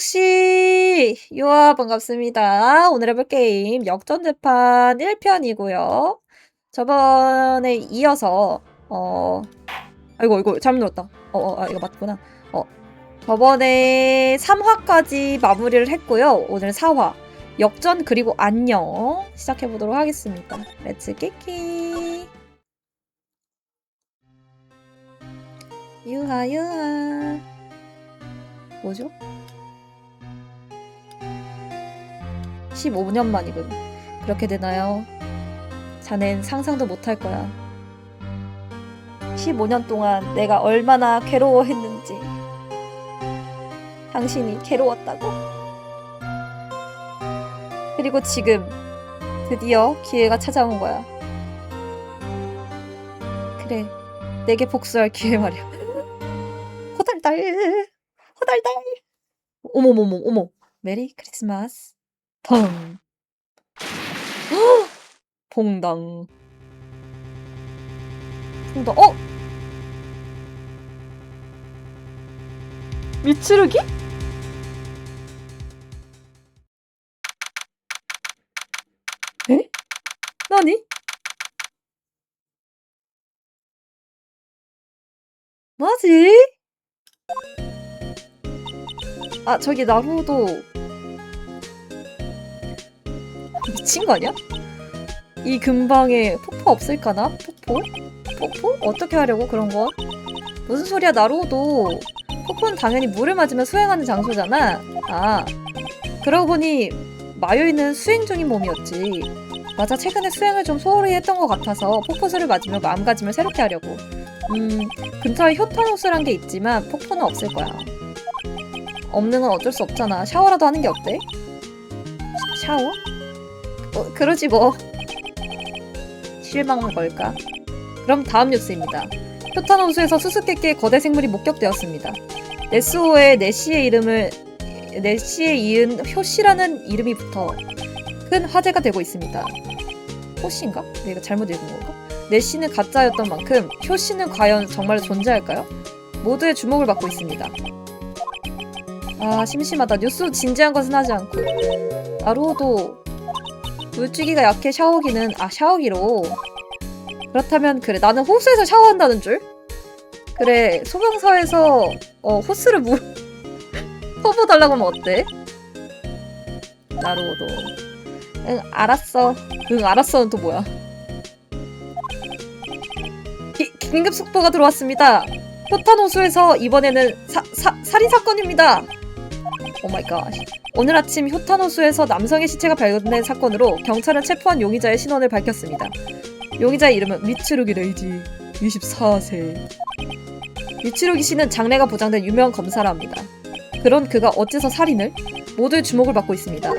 씨! 유아 반갑습니다. 오늘 해볼 게임 역전재판 1편이고요. 저번에 이어서 아이고 이거 잘못 눌렀다. 이거 맞구나. 저번에 3화까지 마무리를 했고요. 오늘 4화 역전 그리고 안녕 시작해보도록 하겠습니다. 렛츠 끼끼. 유하 뭐죠? 15년 만이군. 그렇게 되나요? 자넨 상상도 못할 거야. 15년 동안 내가 얼마나 괴로워했는지. 당신이 괴로웠다고. 그리고 지금 드디어 기회가 찾아온 거야. 그래, 내게 복수할 기회 말이야. 호달달, 호달달. 어머. 메리 크리스마스. 덩. 봉당. 미츠루기? 에? 나니? 뭐지? 아, 저기 나루도 미친 거 아니야? 이 근방에 폭포 없을까나? 폭포? 어떻게 하려고 그런 거? 무슨 소리야, 나루도. 폭포는 당연히 물을 맞으면 수행하는 장소잖아. 아, 그러고 보니 마요이는 수행 중인 몸이었지. 맞아, 최근에 수행을 좀 소홀히 했던 것 같아서 폭포수를 맞으며 마음가짐을 새롭게 하려고. 근처에 효탄호수란 게 있지만 폭포는 없을 거야. 없는 건 어쩔 수 없잖아. 샤워라도 하는 게 어때? 샤워? 그러지 뭐. 실망한 걸까? 그럼 다음 뉴스입니다. 효탄호수에서 수수께끼의 거대 생물이 목격되었습니다. 네스호에 네시의 네시에 이은 효시라는 이름이 붙어 큰 화제가 되고 있습니다. 호시인가? 내가 잘못 읽은 건가? 네시는 가짜였던 만큼 효시는 과연 정말 존재할까요? 모두의 주목을 받고 있습니다. 아, 심심하다. 뉴스 진지한 것은 하지 않고. 나루호도 물주기가 약해. 샤워기로. 그렇다면 그래, 나는 호수에서 샤워한다는 줄? 그래, 소방서에서 호스를 퍼부어달라고 하면 어때? 나루호도 응 알았어. 응 알았어는 또 뭐야? 긴급 속보가 들어왔습니다. 효탄호수에서 이번에는 살인사건입니다. 오마이갓. 오늘 아침 효탄호수에서 남성의 시체가 발견된 사건으로 경찰은 체포한 용의자의 신원을 밝혔습니다. 용의자의 이름은 미츠루기 레이지 24세. 미츠루기 씨는 장래가 보장된 유명 검사라 합니다. 그런 그가 어째서 살인을? 모두의 주목을 받고 있습니다.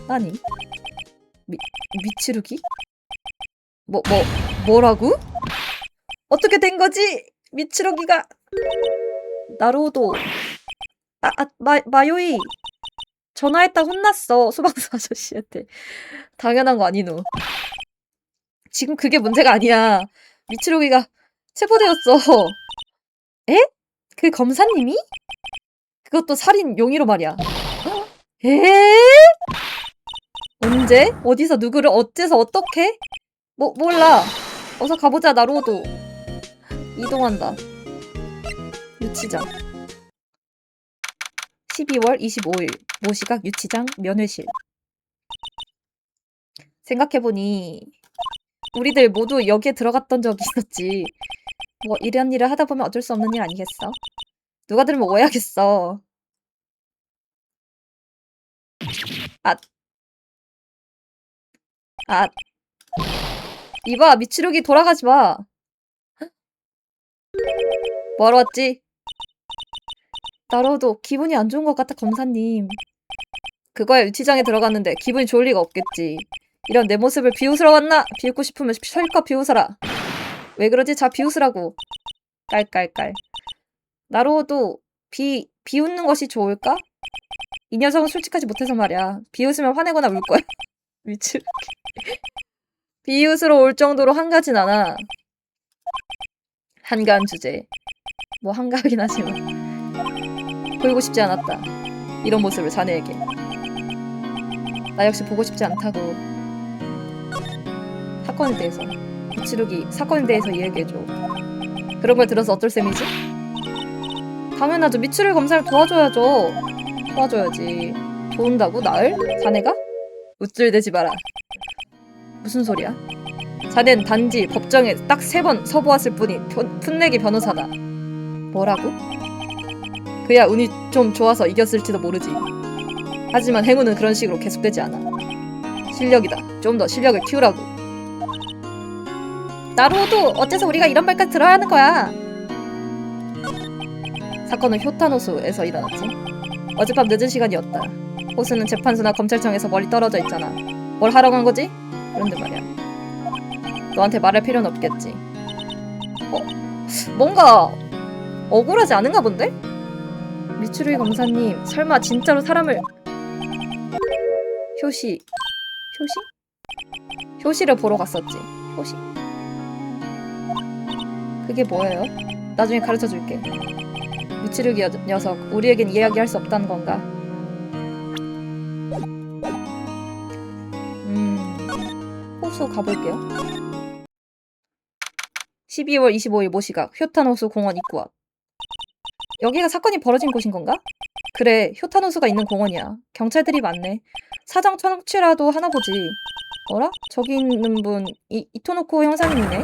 아니 미츠루기? 뭐라고? 어떻게 된 거지? 미츠루기가 나루호도 마요이 전화했다 혼났어. 소방서 아저씨한테. 당연한 거 아니노. 지금 그게 문제가 아니야. 미츠루기가 체포되었어. 에? 그 검사님이? 그것도 살인 용의로 말이야. 에? 언제? 어디서 누구를 어째서 어떻게? 몰라. 어서 가보자. 나루호도 이동한다. 유치장 12월 25일 모시각 유치장 면회실. 생각해보니 우리들 모두 여기에 들어갔던 적이 있었지. 뭐 이런 일을 하다 보면 어쩔 수 없는 일 아니겠어? 누가 들으면 오해하겠어. 이봐, 미츠루기 돌아가지 마. 뭐하러 왔지? 나로도 기분이 안 좋은 것 같아, 검사님. 그거야, 유치장에 들어갔는데 기분이 좋을 리가 없겠지. 이런 내 모습을 비웃으러 왔나? 비웃고 싶으면 실컷 비웃어라. 왜 그러지? 자, 비웃으라고. 깔깔깔. 나로도 비웃는 것이 좋을까? 이 녀석은 솔직하지 못해서 말이야. 비웃으면 화내거나 울 거야. 미츠루기. 비웃으러 올 정도로 한가진 않아. 한가한 주제. 뭐 한가하긴 하지만 보이고 싶지 않았다. 이런 모습을 자네에게. 나 역시 보고 싶지 않다고. 사건에 대해서 이야기해줘. 그런 걸 들어서 어쩔 셈이지? 당연하죠. 미추리 검사를 도와줘야죠. 도와줘야지. 도운다고? 나을? 자네가? 우쭐대지 마라. 무슨 소리야? 자넨 단지 법정에 딱 3번 서보았을 뿐인 풋내기 변호사다. 뭐라고? 그야 운이 좀 좋아서 이겼을지도 모르지. 하지만 행운은 그런 식으로 계속되지 않아. 실력이다. 좀 더 실력을 키우라고. 나루호도 어째서 우리가 이런 말까지 들어야 하는 거야? 사건은 효탄호수에서 일어났지. 어젯밤 늦은 시간이었다. 호수는 재판소나 검찰청에서 멀리 떨어져 있잖아. 뭘 하러 간 거지? 그런데 말이야. 너한테 말할 필요는 없겠지. 뭔가 억울하지 않은가 본데? 미추루이 검사님, 설마 진짜로 사람을... 효시를 보러 갔었지. 효시? 그게 뭐예요? 나중에 가르쳐줄게. 미추루기 녀석, 우리에겐 이야기할 수 없다는 건가? 호수 가볼게요. 12월 25일 모시각 효탄호수 공원 입구 앞. 여기가 사건이 벌어진 곳인 건가? 그래, 효탄호수가 있는 공원이야. 경찰들이 많네. 사장 청취라도 하나 보지. 어라? 저기 있는 분 이토노코 형사님이네.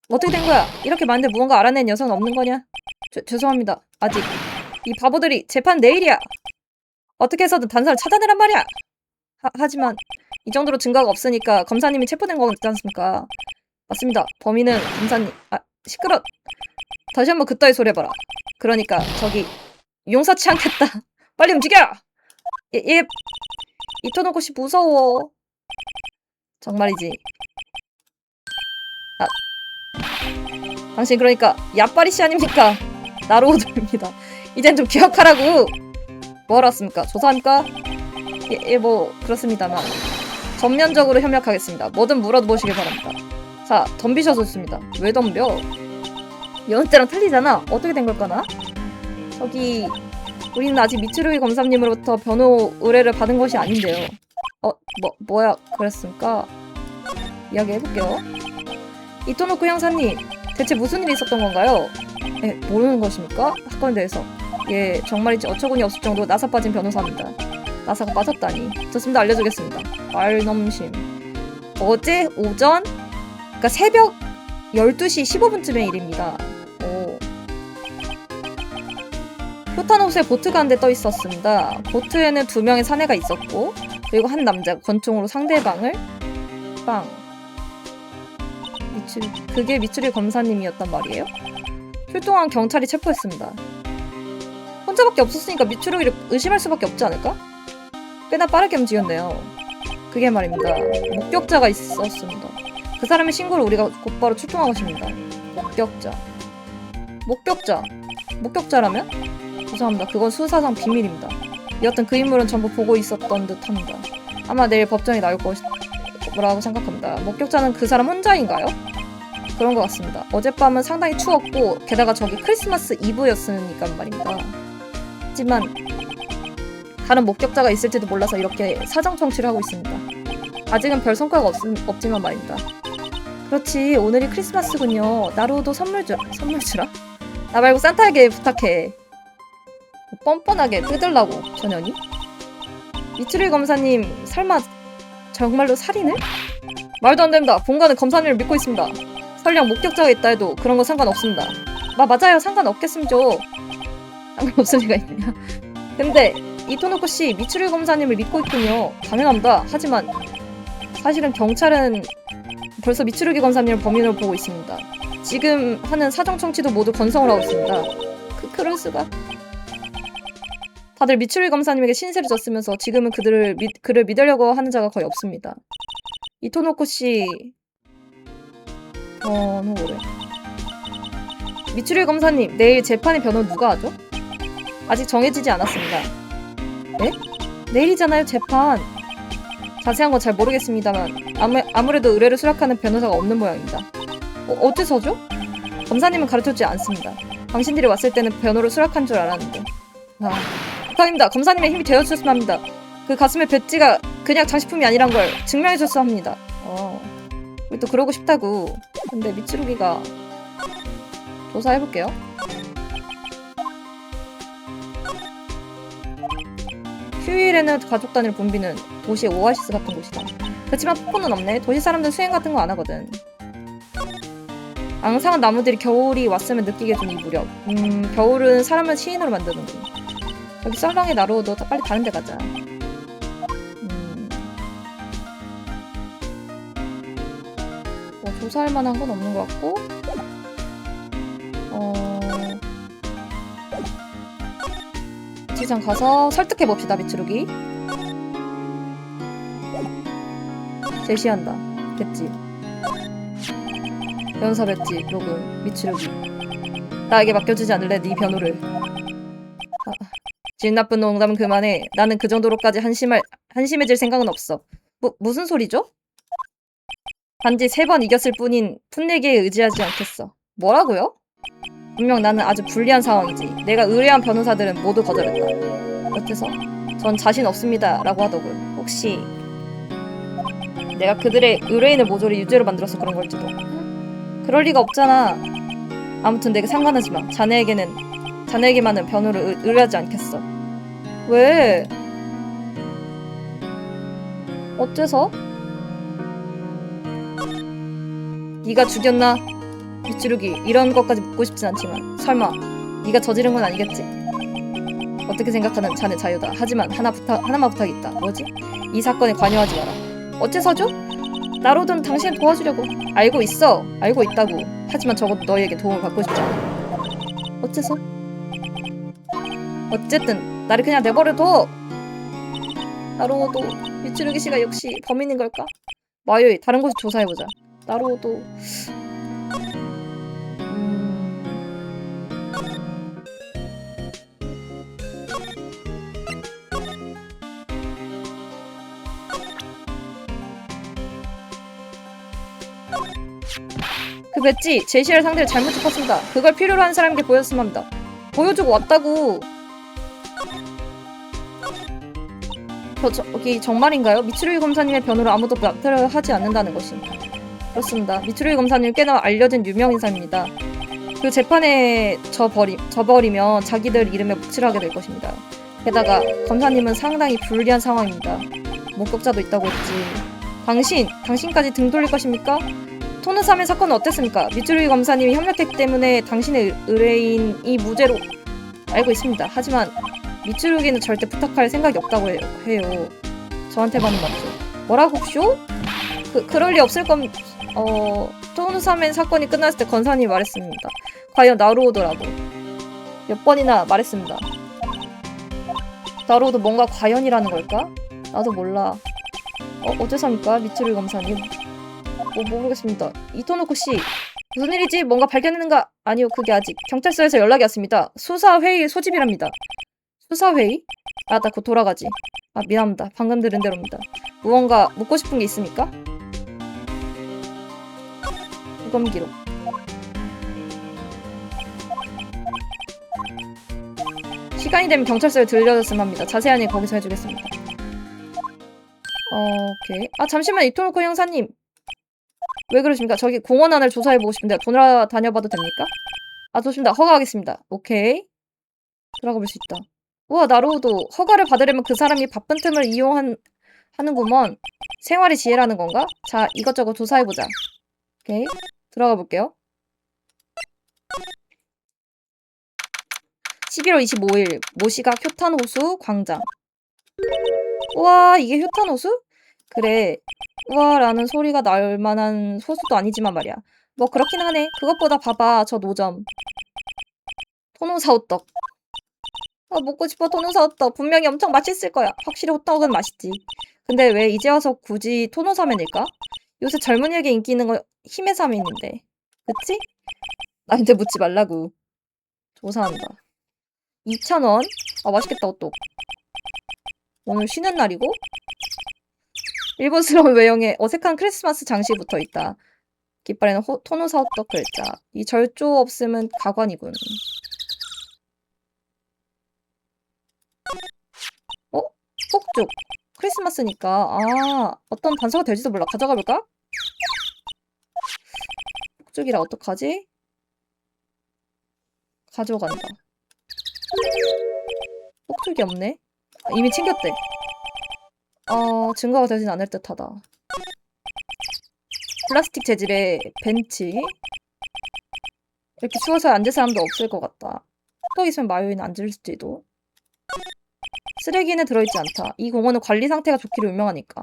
어떻게 된 거야? 이렇게 많은데 무언가 알아낸 녀석은 없는 거냐? 죄송합니다. 아직. 이 바보들이 재판 내일이야. 어떻게 해서든 단서를 찾아내란 말이야. 하지만 이 정도로 증거가 없으니까 검사님이 체포된 거지 않습니까? 맞습니다. 범인은 검사님. 시끄러. 다시 한번 그따위 소리 해봐라. 그러니까 저기 용서치 않겠다. 빨리 움직여. 얘 이토노코 씨 무서워. 정말이지. 당신 그러니까 야빠리 씨 아닙니까? 나루호도입니다. 이젠 좀 기억하라고. 뭐하러 왔습니까? 조사합니까? 뭐 그렇습니다만 전면적으로 협력하겠습니다. 뭐든 물어보시길 바랍니다. 자, 덤비셔서 좋습니다. 왜 덤벼? 여느 때랑 틀리잖아. 어떻게 된 걸까나? 저기 우리는 아직 미츠루기 검사님으로부터 변호 의뢰를 받은 것이 아닌데요. 뭐야 그랬습니까? 이야기해볼게요. 이토노코 형사님, 대체 무슨 일이 있었던 건가요? 모르는 것입니까? 사건에 대해서. 예, 정말이지 어처구니 없을 정도로 나사 빠진 변호사입니다. 나사가 빠졌다니. 좋습니다. 알려주겠습니다. 말넘심. 어제 오전, 그러니까 새벽 12시 15분쯤의 일입니다. 효탄호수에 보트가 한 대 떠 있었습니다. 보트에는 2명의 사내가 있었고, 그리고 한 남자가 권총으로 상대방을 빵. 그게 미추리 검사님이었단 말이에요? 출동한 경찰이 체포했습니다. 혼자밖에 없었으니까 미추리를 의심할 수밖에 없지 않을까? 꽤나 빠르게 움직였네요. 그게 말입니다. 목격자가 있었습니다. 그 사람의 신고를 우리가 곧바로 출동한 것입니다. 목격자라면? 죄송합니다. 그건 수사상 비밀입니다. 여하튼 그 인물은 전부 보고 있었던 듯합니다. 아마 내일 법정에 나올 거라고 생각합니다. 목격자는 그 사람 혼자인가요? 그런 것 같습니다. 어젯밤은 상당히 추웠고 게다가 저기 크리스마스 이브였으니까 말입니다. 하지만 다른 목격자가 있을지도 몰라서 이렇게 사정 청취를 하고 있습니다. 아직은 별 성과가 없지만 말입니다. 그렇지, 오늘이 크리스마스군요. 나루호도 선물 주라? 나 말고 산타에게 부탁해. 뻔뻔하게 뜯으려고 전현이? 미츠루이 검사님, 설마 정말로 살인을? 말도 안 됩니다. 본관은 검사님을 믿고 있습니다. 설령 목격자가 있다 해도 그런 건 상관없습니다. 맞아요. 상관없겠음죠. 상관없을 리가 있냐. 근데 이토노코 씨, 미츠루이 검사님을 믿고 있군요. 당연합니다. 하지만 사실은 경찰은 벌써 미츠루기 검사님을 범인으로 보고 있습니다. 지금 하는 사정 청취도 모두 건성을 하고 있습니다. 그럴 수가. 다들 미츠루기 검사님에게 신세를 졌으면서 지금은 그를 믿으려고 하는 자가 거의 없습니다. 이토노코 씨 변호를. 미츠루기 검사님, 내일 재판의 변호 누가 하죠? 아직 정해지지 않았습니다. 네? 내일이잖아요, 재판. 자세한 건 잘 모르겠습니다만 아무래도 의뢰를 수락하는 변호사가 없는 모양입니다. 어째서죠? 검사님은 가르쳐주지 않습니다. 당신들이 왔을 때는 변호를 수락한 줄 알았는데. 부탁입니다. 검사님의 힘이 되어주셨으면 합니다. 그 가슴에 배지가 그냥 장식품이 아니란 걸 증명해줬으면 합니다. 우리 또 그러고 싶다고. 근데 미츠루기가 조사해볼게요. 휴일에는 가족 단위로 붐비는 도시의 오아시스 같은 곳이다. 그렇지만 폭포는 없네. 도시 사람들 수행 같은 거 안 하거든. 앙상한 나무들이 겨울이 왔으면 느끼게 준 이 무렵. 겨울은 사람을 시인으로 만드는군. 저기 썰렁이 나루오도 빨리 다른 데 가자. 뭐 조사할 만한 건 없는 것 같고. 지장 가서 설득해 봅시다. 미츠루기 제시한다. 배지 변호사 배지 로그 미츠루기 나에게 맡겨주지 않을래 네 변호를. 질 나쁜 농담은 그만해. 나는 그 정도로까지 한심해질 생각은 없어. 무슨 소리죠? 단지 3번 이겼을 뿐인 풋내기에 의지하지 않겠어. 뭐라고요? 분명 나는 아주 불리한 상황이지. 내가 의뢰한 변호사들은 모두 거절했다. 어째서? 전 자신 없습니다 라고 하더군. 혹시 내가 그들의 의뢰인을 모조리 유죄로 만들어서 그런 걸지도. 그럴 리가 없잖아. 아무튼 내게 상관하지 마. 자네에게만은 변호를 의뢰하지 않겠어. 왜? 어째서? 네가 죽였나? 미츠루기 이런 것까지 묻고 싶진 않지만 설마 네가 저지른 건 아니겠지? 어떻게 생각하는 자네 자유다. 하지만 하나만 부탁이 있다. 뭐지? 이 사건에 관여하지 마라. 어째서죠? 나로든 당신을 도와주려고. 알고 있어. 알고 있다고. 하지만 적어도 너희에게 도움을 받고 싶지 않아. 어째서? 어쨌든 나를 그냥 내버려둬. 나로도 미츠루기 씨가 역시 범인인 걸까? 마요이 다른 곳을 조사해보자. 나로도 그 배지 제시할 상대를 잘못 짚었습니다. 그걸 필요로 하는 사람에게 보였으면 합니다. 보여주고 왔다고. 저기 정말인가요? 미츠루기 검사님의 변호를 아무도 마태를 하지 않는다는 것이. 그렇습니다. 미츠루기 검사님 꽤나 알려진 유명인사입니다. 그 재판에 져버리면 자기들 이름에 묵시를 하게 될 것입니다. 게다가 검사님은 상당히 불리한 상황입니다. 목격자도 있다고 했지. 당신까지 등 돌릴 것입니까? 토누사메 사건은 어땠습니까? 미츠루기 검사님이 협력했기 때문에 당신의 의뢰인이 무죄로 알고 있습니다. 하지만 미츠루기는 절대 부탁할 생각이 없다고 해요. 저한테만은 맞죠. 뭐라고 쇼? 그럴 리 없을 토누사메 사건이 끝났을 때 건사님이 말했습니다. 과연 나루오더라도 몇 번이나 말했습니다. 나루오도 뭔가 과연이라는 걸까? 나도 몰라. 어째서입니까? 미츠루기 검사님. 모르겠습니다. 이토노코 씨, 무슨 일이지? 뭔가 발견했는가? 아니요, 그게 아직. 경찰서에서 연락이 왔습니다. 수사회의 소집이랍니다. 수사회의? 나 곧 돌아가지. 미안합니다. 방금 들은 대로입니다. 무언가 묻고 싶은 게 있습니까? 부검 기록. 시간이 되면 경찰서에 들려줬으면 합니다. 자세한 일 거기서 해주겠습니다. 오케이. 잠시만, 이토노코 형사님. 왜 그러십니까? 저기 공원 안을 조사해보고 싶은데 돌아다녀봐도 됩니까? 좋습니다. 허가하겠습니다. 오케이. 들어가 볼 수 있다. 우와, 나루오도 허가를 받으려면 그 사람이 바쁜 틈을 하는구먼. 생활의 지혜라는 건가? 자, 이것저것 조사해보자. 오케이. 들어가 볼게요. 11월 25일 모시각 효탄호수 광장. 우와, 이게 효탄호수? 그래. 우와 라는 소리가 날 만한 호수도 아니지만 말이야. 뭐 그렇긴 하네. 그것보다 봐봐, 저 노점. 토노사호떡. 먹고 싶어. 토노사호떡. 분명히 엄청 맛있을 거야. 확실히 호떡은 맛있지. 근데 왜 이제 와서 굳이 토노사면일까? 요새 젊은이에게 인기 있는 거 힘의 사면인데. 그치? 나한테 묻지 말라고. 조사한다. 2,000원. 맛있겠다, 호떡. 오늘 쉬는 날이고 일본스러운 외형에 어색한 크리스마스 장식이 붙어있다. 깃발에는 토노사 호떡 글자. 이 절조 없음은 가관이군. 폭죽. 크리스마스니까. 아, 어떤 단서가 될지도 몰라. 가져가 볼까? 폭죽이라 어떡하지? 가져간다. 폭죽이 없네. 아, 이미 챙겼대. 증거가 되진 않을 듯하다. 플라스틱 재질의 벤치. 이렇게 추워서 앉을 사람도 없을 것 같다. 또 있으면 마요이는 앉을지도. 쓰레기는 들어있지 않다. 이 공원은 관리 상태가 좋기로 유명하니까.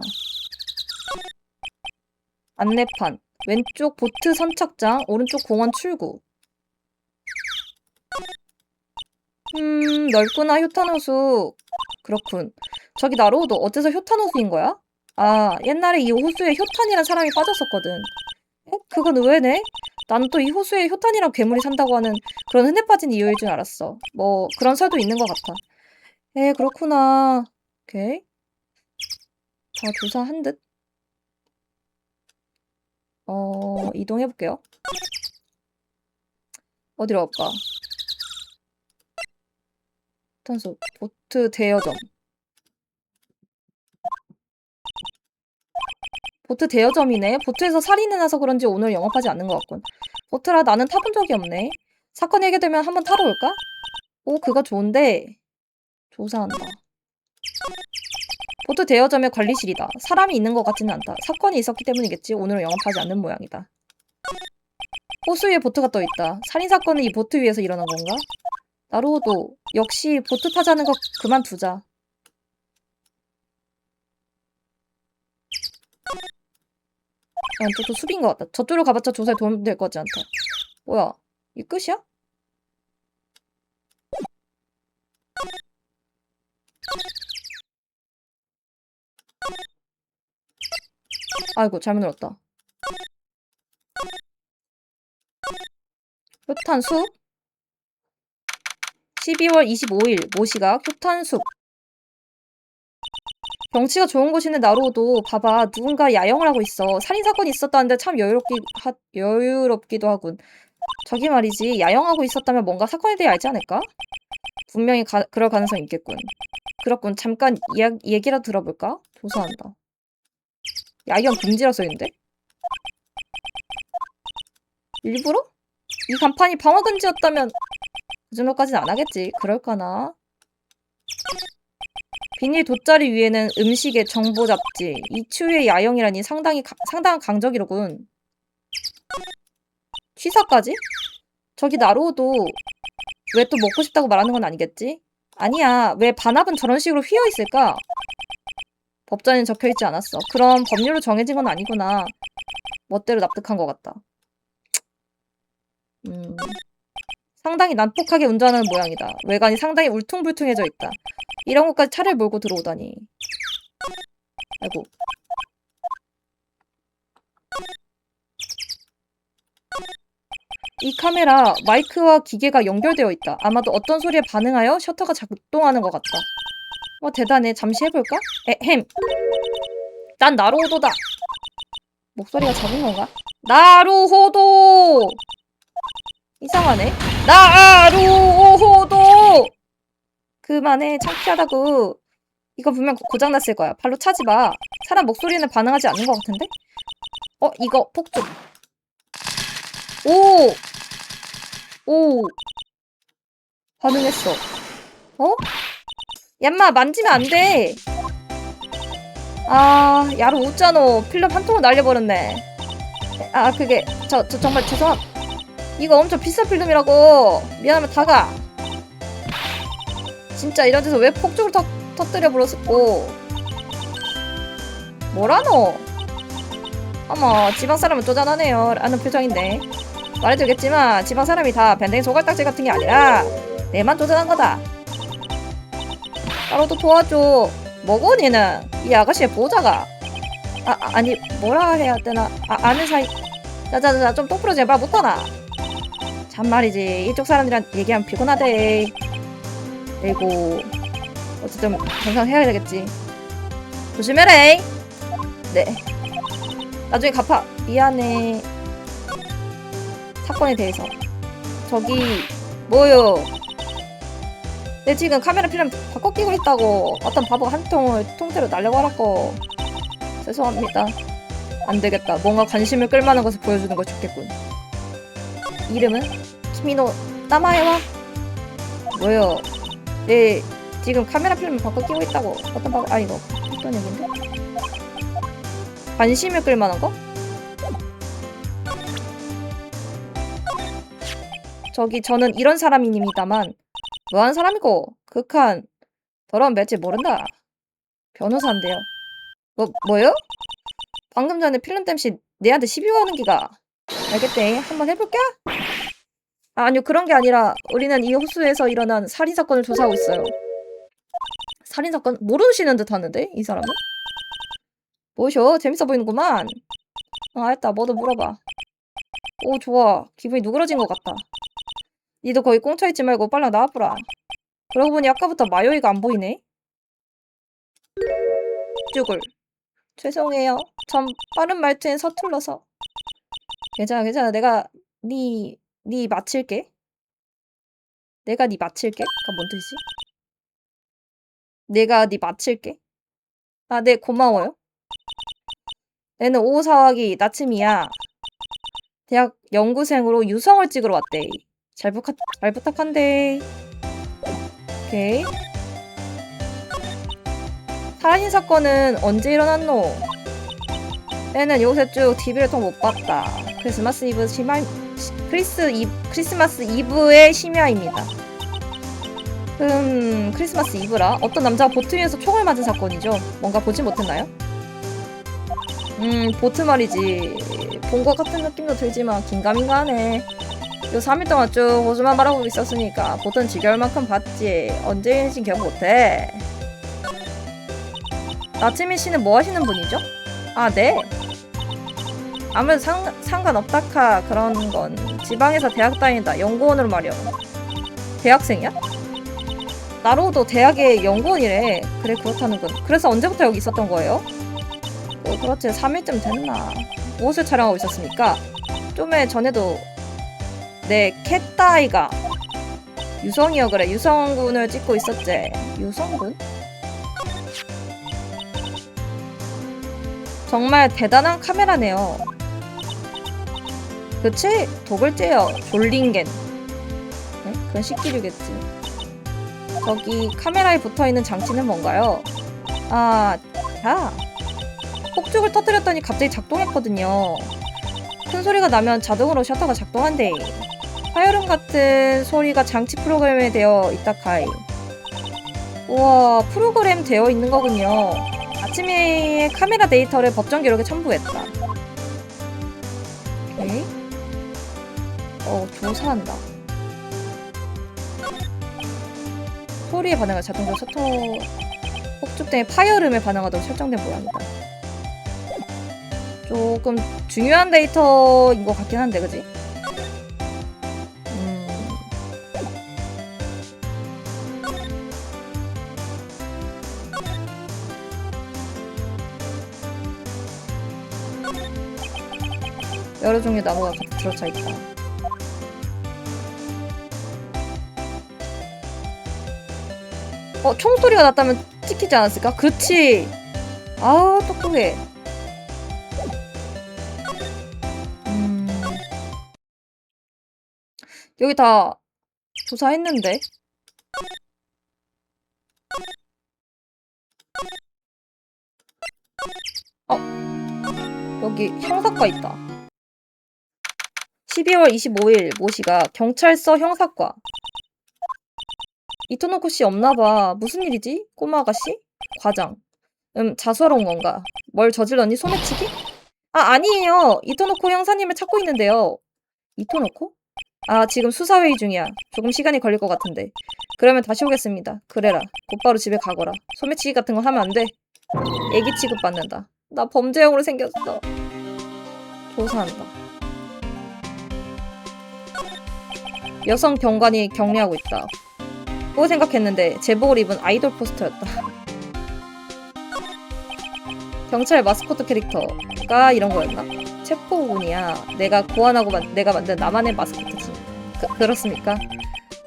안내판. 왼쪽 보트 선착장, 오른쪽 공원 출구. 넓구나, 효탄호수. 그렇군. 저기 나로우도 어째서 효탄호수인 거야? 아, 옛날에 이 호수에 효탄이란 사람이 빠졌었거든. 그건 의외네? 나는 또 이 호수에 효탄이란 괴물이 산다고 하는 그런 흔해 빠진 이유일 줄 알았어. 뭐, 그런 설도 있는 것 같아. 그렇구나. 오케이. 다 조사한 듯. 이동해볼게요. 어디로 갈까? 탄소, 보트 대여점. 보트 대여점이네. 보트에서 살인이 나서 그런지 오늘 영업하지 않는 것 같군. 보트라 나는 타본 적이 없네. 사건이 해결되면 한번 타러 올까? 오, 그거 좋은데. 조사한다. 보트 대여점의 관리실이다. 사람이 있는 것 같지는 않다. 사건이 있었기 때문이겠지. 오늘은 영업하지 않는 모양이다. 호수 위에 보트가 떠있다. 살인사건은 이 보트 위에서 일어난 건가? 나루호도 역시 보트 타자는 거 그만두자. 저쪽 숲인 것 같다. 저쪽으로 가봤자 조사에 도움이 될 것 같지 않다. 뭐야? 이 끝이야? 아이고 잘못 눌렀다. 효탄숲 12월 25일 모시각 효탄숲. 경치가 좋은 곳인데 나로도 봐봐. 누군가 야영을 하고 있어. 살인사건이 있었다는데 참 여유롭기도 하군. 저기 말이지. 야영하고 있었다면 뭔가 사건에 대해 알지 않을까? 분명히 그럴 가능성이 있겠군. 그렇군. 잠깐 얘기라도 들어볼까? 조사한다. 야경 금지라 써있는데? 일부러? 이 간판이 방화 금지였다면 그 정도까지는 안 하겠지. 그럴까나? 비닐 돗자리 위에는 음식의 정보 잡지. 이 추위의 야영이라니 상당한 강적이로군. 취사까지? 저기 나로도 왜 또 먹고 싶다고 말하는 건 아니겠지? 아니야. 왜 반합은 저런 식으로 휘어 있을까? 법전엔 적혀있지 않았어. 그럼 법률로 정해진 건 아니구나. 멋대로 납득한 것 같다. 상당히 난폭하게 운전하는 모양이다. 외관이 상당히 울퉁불퉁해져 있다. 이런 곳까지 차를 몰고 들어오다니. 아이고. 이 카메라 마이크와 기계가 연결되어 있다. 아마도 어떤 소리에 반응하여 셔터가 작동하는 것 같다. 대단해. 잠시 해볼까? 에헴. 난 나루호도다. 목소리가 작은 건가? 나루호도! 이상하네. 나루호도! 그만해. 창피하다고. 이거 분명 고장났을 거야. 발로 차지 마. 사람 목소리는 반응하지 않는 것 같은데? 이거 폭죽. 오! 반응했어. 얌마 만지면 안 돼. 야로 웃잖아. 필름 한 통을 날려버렸네. 그게 저 정말 이거 엄청 비싼 필름이라고. 미안하면 다가. 진짜 이런 데서 왜 폭죽을 터뜨려 버렸고. 뭐라노? 어머, 지방 사람은 쪼잔하네요 라는 표정인데. 말해주겠지만 지방 사람이 다 밴댕이 소갈딱지 같은 게 아니라 내만 쪼잔한 거다. 나로도 도와줘. 뭐고 니는? 이 아가씨의 보호자가. 아니 뭐라 해야 되나. 아는 사이. 자자자 좀 똑부러 제발 못하나. 참말이지. 이쪽 사람들이랑 얘기하면 피곤하대. 그리고 어쨌든 변상해야 되겠지. 조심해라. 네. 나중에 갚아. 미안해. 사건에 대해서. 저기 뭐요? 내 지금 카메라 필름 바꿔 끼고 있다고 어떤 바보가 한 통을 통째로 날려버렸고. 죄송합니다. 안 되겠다. 뭔가 관심을 끌만한 것을 보여주는 걸 좋겠군. 이름은? 키미노 따마에와? 뭐요? 네, 지금 카메라 필름을 바꿔 끼고 있다고. 어떤 바보, 이거 어떤 얘긴데? 관심을 끌만한 거? 저기, 저는 이런 사람입니다만, 뭐하는 사람이고, 극한, 더러운 맷질 모른다. 변호사인데요. 뭐요? 방금 전에 필름 땜시 내한테 시비 거는 기가. 알겠대. 한번 해볼까? 아니요, 그런 게 아니라 우리는 이 호수에서 일어난 살인사건을 조사하고 있어요. 살인사건? 모르시는 듯 하는데? 이 사람은? 뭐셔? 재밌어 보이는구만. 알았다. 뭐도 물어봐. 오, 좋아. 기분이 누그러진 것 같다. 니도 거기 꽁쳐있지 말고 빨랑 나와보라. 그러고 보니 아까부터 마요이가 안 보이네? 쭈글. 죄송해요. 전 빠른 말투엔 서툴러서. 괜찮아. 내가 니 맞힐게. 내가 니 맞힐게? 그니까 뭔 뜻이지? 내가 니 맞힐게. 네, 고마워요. 얘는 오사와기 나츠미야. 대학 연구생으로 유성을 찍으러 왔대. 잘 부탁한대. 오케이. 살인 사건은 언제 일어났노? 얘는 요새 쭉 TV를 통 못 봤다. 크리스마스 이브의 심야입니다. 크리스마스 이브라? 어떤 남자가 보트 위에서 총을 맞은 사건이죠. 뭔가 보지 못했나요? 보트 말이지. 본 것 같은 느낌도 들지만 긴가민가 하네. 요 3일 동안 쭉 호수만 바라보고 있었으니까 보트는 지겨울 만큼 봤지. 언제인지 기억 못해. 나츠미 씨는 뭐 하시는 분이죠? 네. 아무래도 상관없다카 그런 건. 지방에서 대학 다닌다. 연구원으로 말이야. 대학생이야? 나로도 대학의 연구원이래. 그래, 그렇다는군. 그래서 언제부터 여기 있었던 거예요? 그렇지. 3일쯤 됐나. 무엇을 촬영하고 있었습니까? 좀 전에도 내 캣따이가 유성이여. 그래, 유성군을 찍고 있었지. 유성군? 정말 대단한 카메라네요. 그치? 도글째요. 졸링겐. 네? 그건 식기류겠지. 저기 카메라에 붙어있는 장치는 뭔가요? 폭죽을 터뜨렸더니 갑자기 작동했거든요. 큰 소리가 나면 자동으로 셔터가 작동한대. 화요름 같은 소리가 장치 프로그램에 되어 있다 카이. 우와, 프로그램 되어 있는 거군요. 아침에 카메라 데이터를 법정 기록에 첨부했다. 오케이. 조사한다. 소리에 반응할 자동으로 셔터. 폭죽 때문에 파열음에 반응하도록 설정된 모양이다. 조금 중요한 데이터인 것 같긴 한데, 그지? 여러 종류의 나무가 가득 들어차 있다. 총소리가 났다면 찍히지 않았을까? 그치! 똑똑해. 여기 다 조사했는데? 여기 형사과 있다. 12월 25일 모시가 경찰서 형사과. 이토노코 씨 없나봐. 무슨 일이지? 꼬마 아가씨? 과장. 자수하러 온 건가? 뭘 저질렀니? 소매치기? 아니에요. 이토노코 형사님을 찾고 있는데요. 이토노코? 지금 수사회의 중이야. 조금 시간이 걸릴 것 같은데. 그러면 다시 오겠습니다. 그래라. 곧바로 집에 가거라. 소매치기 같은 거 하면 안 돼. 애기 취급받는다. 나 범죄형으로 생겼어. 조사한다. 여성 경관이 격리하고 있다. 뭐 생각했는데 제복을 입은 아이돌 포스터였다. 경찰 마스코트 캐릭터가 이런 거였나? 체포군이야. 내가 고안하고 내가 만든 나만의 마스코트지. 그렇습니까?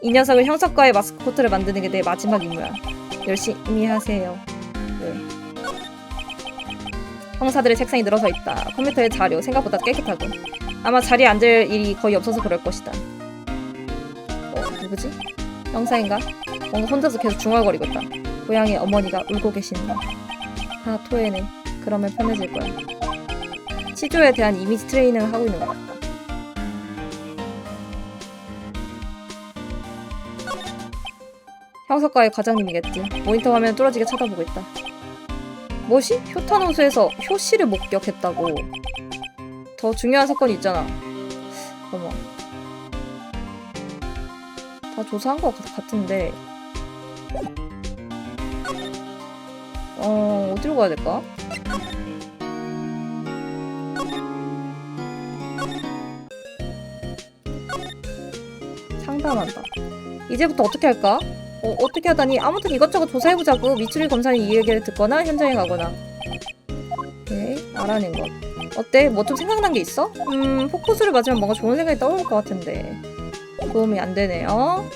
이 녀석을 형사과의 마스코트를 만드는 게 내 마지막 임무야. 열심히 하세요. 네. 형사들의 책상이 늘어서 있다. 컴퓨터의 자료 생각보다 깨끗하군. 아마 자리에 앉을 일이 거의 없어서 그럴 것이다. 누구지? 형사인가? 뭔가 혼자서 계속 중얼거리고 있다. 고향의 어머니가 울고 계신다. 다 토해내. 그러면 편해질 거야. 치조에 대한 이미지 트레이닝을 하고 있는 것 같다. 형사과의 과장님이겠지. 모니터 화면 뚫어지게 쳐다보고 있다. 뭐시? 효탄호수에서 효씨를 목격했다고. 더 중요한 사건이 있잖아. 어머. 다 조사한 것 같은데. 어디로 가야 될까? 상담한다. 이제부터 어떻게 할까? 어떻게 하다니. 아무튼 이것저것 조사해보자고. 미추리 검사는 이 얘기를 듣거나 현장에 가거나. 오케이, 알아낸 것. 어때? 뭐 좀 생각난 게 있어? 포커스를 맞으면 뭔가 좋은 생각이 떠오를 것 같은데 도움이 안 되네요.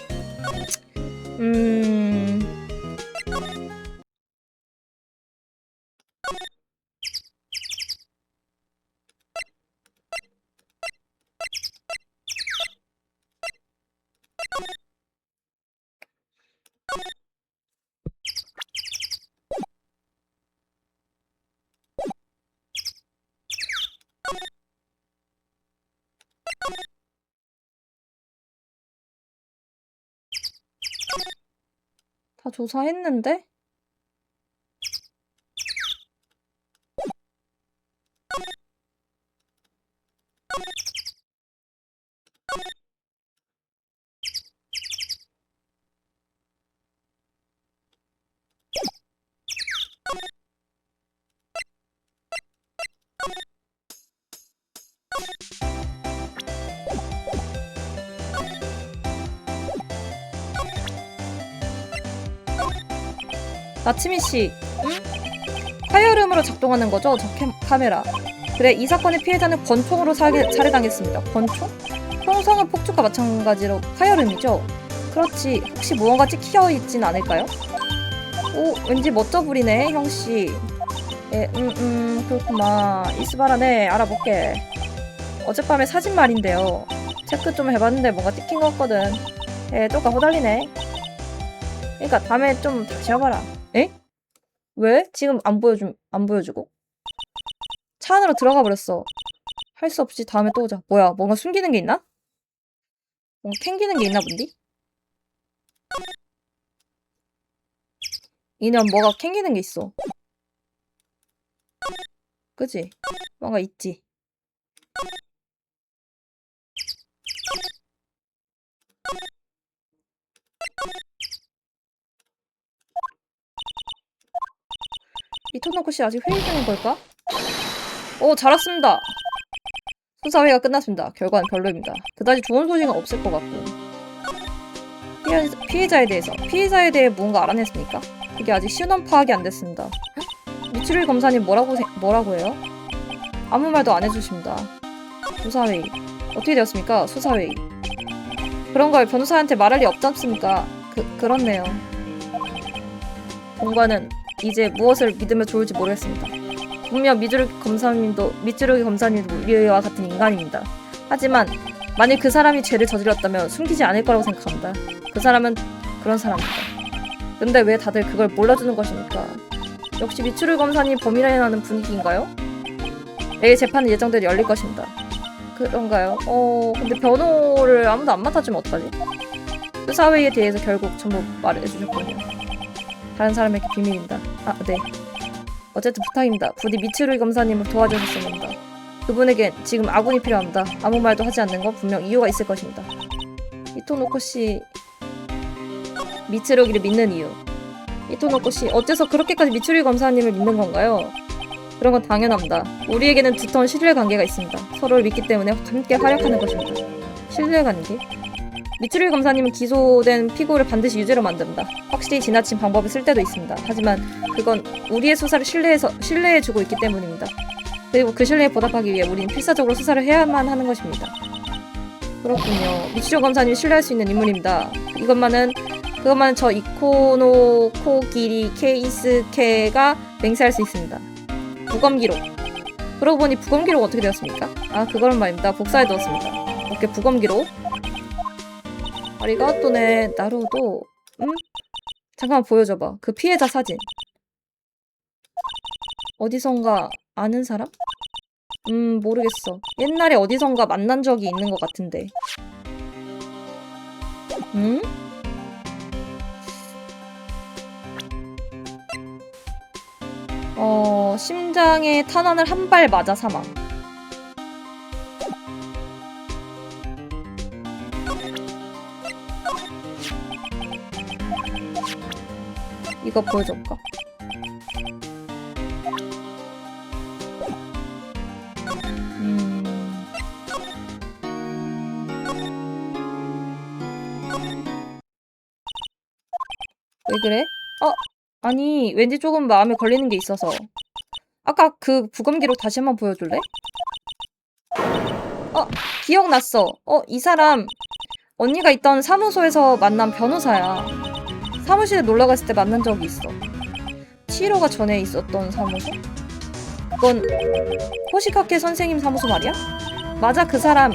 다 조사했는데? 나츠미씨, 파이어룸으로 작동하는 거죠? 저 카메라. 그래, 이 사건의 피해자는 권총으로 살해당했습니다. 권총? 형성은 폭죽과 마찬가지로 파이어룸이죠? 그렇지. 혹시 무언가 찍혀있진 않을까요? 오, 왠지 멋져 부리네, 형씨. 그렇구만. 이스바라네, 알아볼게. 어젯밤에 사진 말인데요. 체크 좀 해봤는데 뭔가 찍힌 것 같거든. 또가 호달리네. 그러니까 다음에 좀 다시 해봐라. 에? 왜? 지금 안 보여주고? 차 안으로 들어가 버렸어. 할 수 없이 다음에 또 오자. 뭐야, 뭔가 숨기는 게 있나? 뭔가 캥기는 게 있나 본디? 이년 뭐가 캥기는 게 있어. 그치? 뭔가 있지. 이토노코 씨 아직 회의 중인 걸까? 오, 잘 왔습니다. 수사회가 끝났습니다. 결과는 별로입니다. 그다지 좋은 소식은 없을 것 같고. 피해자에 대해 무언가 알아냈습니까? 그게 아직 신원 파악이 안 됐습니다. 미추리 검사님 뭐라고 해요? 아무 말도 안 해주십니다. 수사회의. 어떻게 되었습니까? 수사회의. 그런 걸 변호사한테 말할 리 없지 않습니까? 그렇네요. 본관은 이제 무엇을 믿으면 좋을지 모르겠습니다. 분명 미츠루기 검사님도 우리와 같은 인간입니다. 하지만 만일 그 사람이 죄를 저질렀다면 숨기지 않을 거라고 생각합니다. 그 사람은 그런 사람입니다. 근데 왜 다들 그걸 몰라주는 것입니까? 역시 미츠루기 검사님 범인이라는 분위기인가요? 내일 재판은 예정대로 열릴 것입니다. 그런가요? 근데 변호를 아무도 안 맡아주면 어떡하지? 수사회의에 대해서 결국 전부 말해주셨군요. 다른 사람에게 비밀입니다. 네. 어쨌든 부탁입니다. 부디 미츠루기 검사님을 도와주셨으면 합니다. 그분에겐 지금 아군이 필요합니다. 아무 말도 하지 않는 건 분명 이유가 있을 것입니다. 이토노코 씨, 미츠루기를 믿는 이유. 이토노코 씨, 어째서 그렇게까지 미츠루기 검사님을 믿는 건가요? 그런 건 당연합니다. 우리에게는 두터운 신뢰 관계가 있습니다. 서로를 믿기 때문에 함께 활약하는 것입니다. 신뢰 관계? 미츠루기 검사님은 기소된 피고를 반드시 유죄로 만듭니다. 확실히 지나친 방법을 쓸 때도 있습니다. 하지만 그건 우리의 수사를 신뢰해주고 있기 때문입니다. 그리고 그 신뢰에 보답하기 위해 우리는 필사적으로 수사를 해야만 하는 것입니다. 그렇군요. 미치조 검사님 신뢰할 수 있는 인물입니다. 그것만은 저 이코노 코기리 케이스케가 맹세할 수 있습니다. 부검 기록. 그러고 보니 부검 기록 어떻게 되었습니까? 아, 그거는 말입니다. 복사해 두었습니다. 오케이, 부검 기록. 아리가또네 나루도. 잠깐만 보여줘봐. 그 피해자 사진. 어디선가 아는 사람? 모르겠어. 옛날에 어디선가 만난 적이 있는 것 같은데. 응? 심장에 탄환을 한 발 맞아 사망. 이거 보여줄까? 왜 그래? 아니, 왠지 조금 마음에 걸리는 게 있어서. 아까 그 부검 기록 다시 한번 보여줄래? 기억났어. 이 사람 언니가 있던 사무소에서 만난 변호사야. 사무실에 놀러 갔을 때 만난 적이 있어. 치히로가 전에 있었던 사무소? 그건 호시카케 선생님 사무소 말이야? 맞아, 그 사람.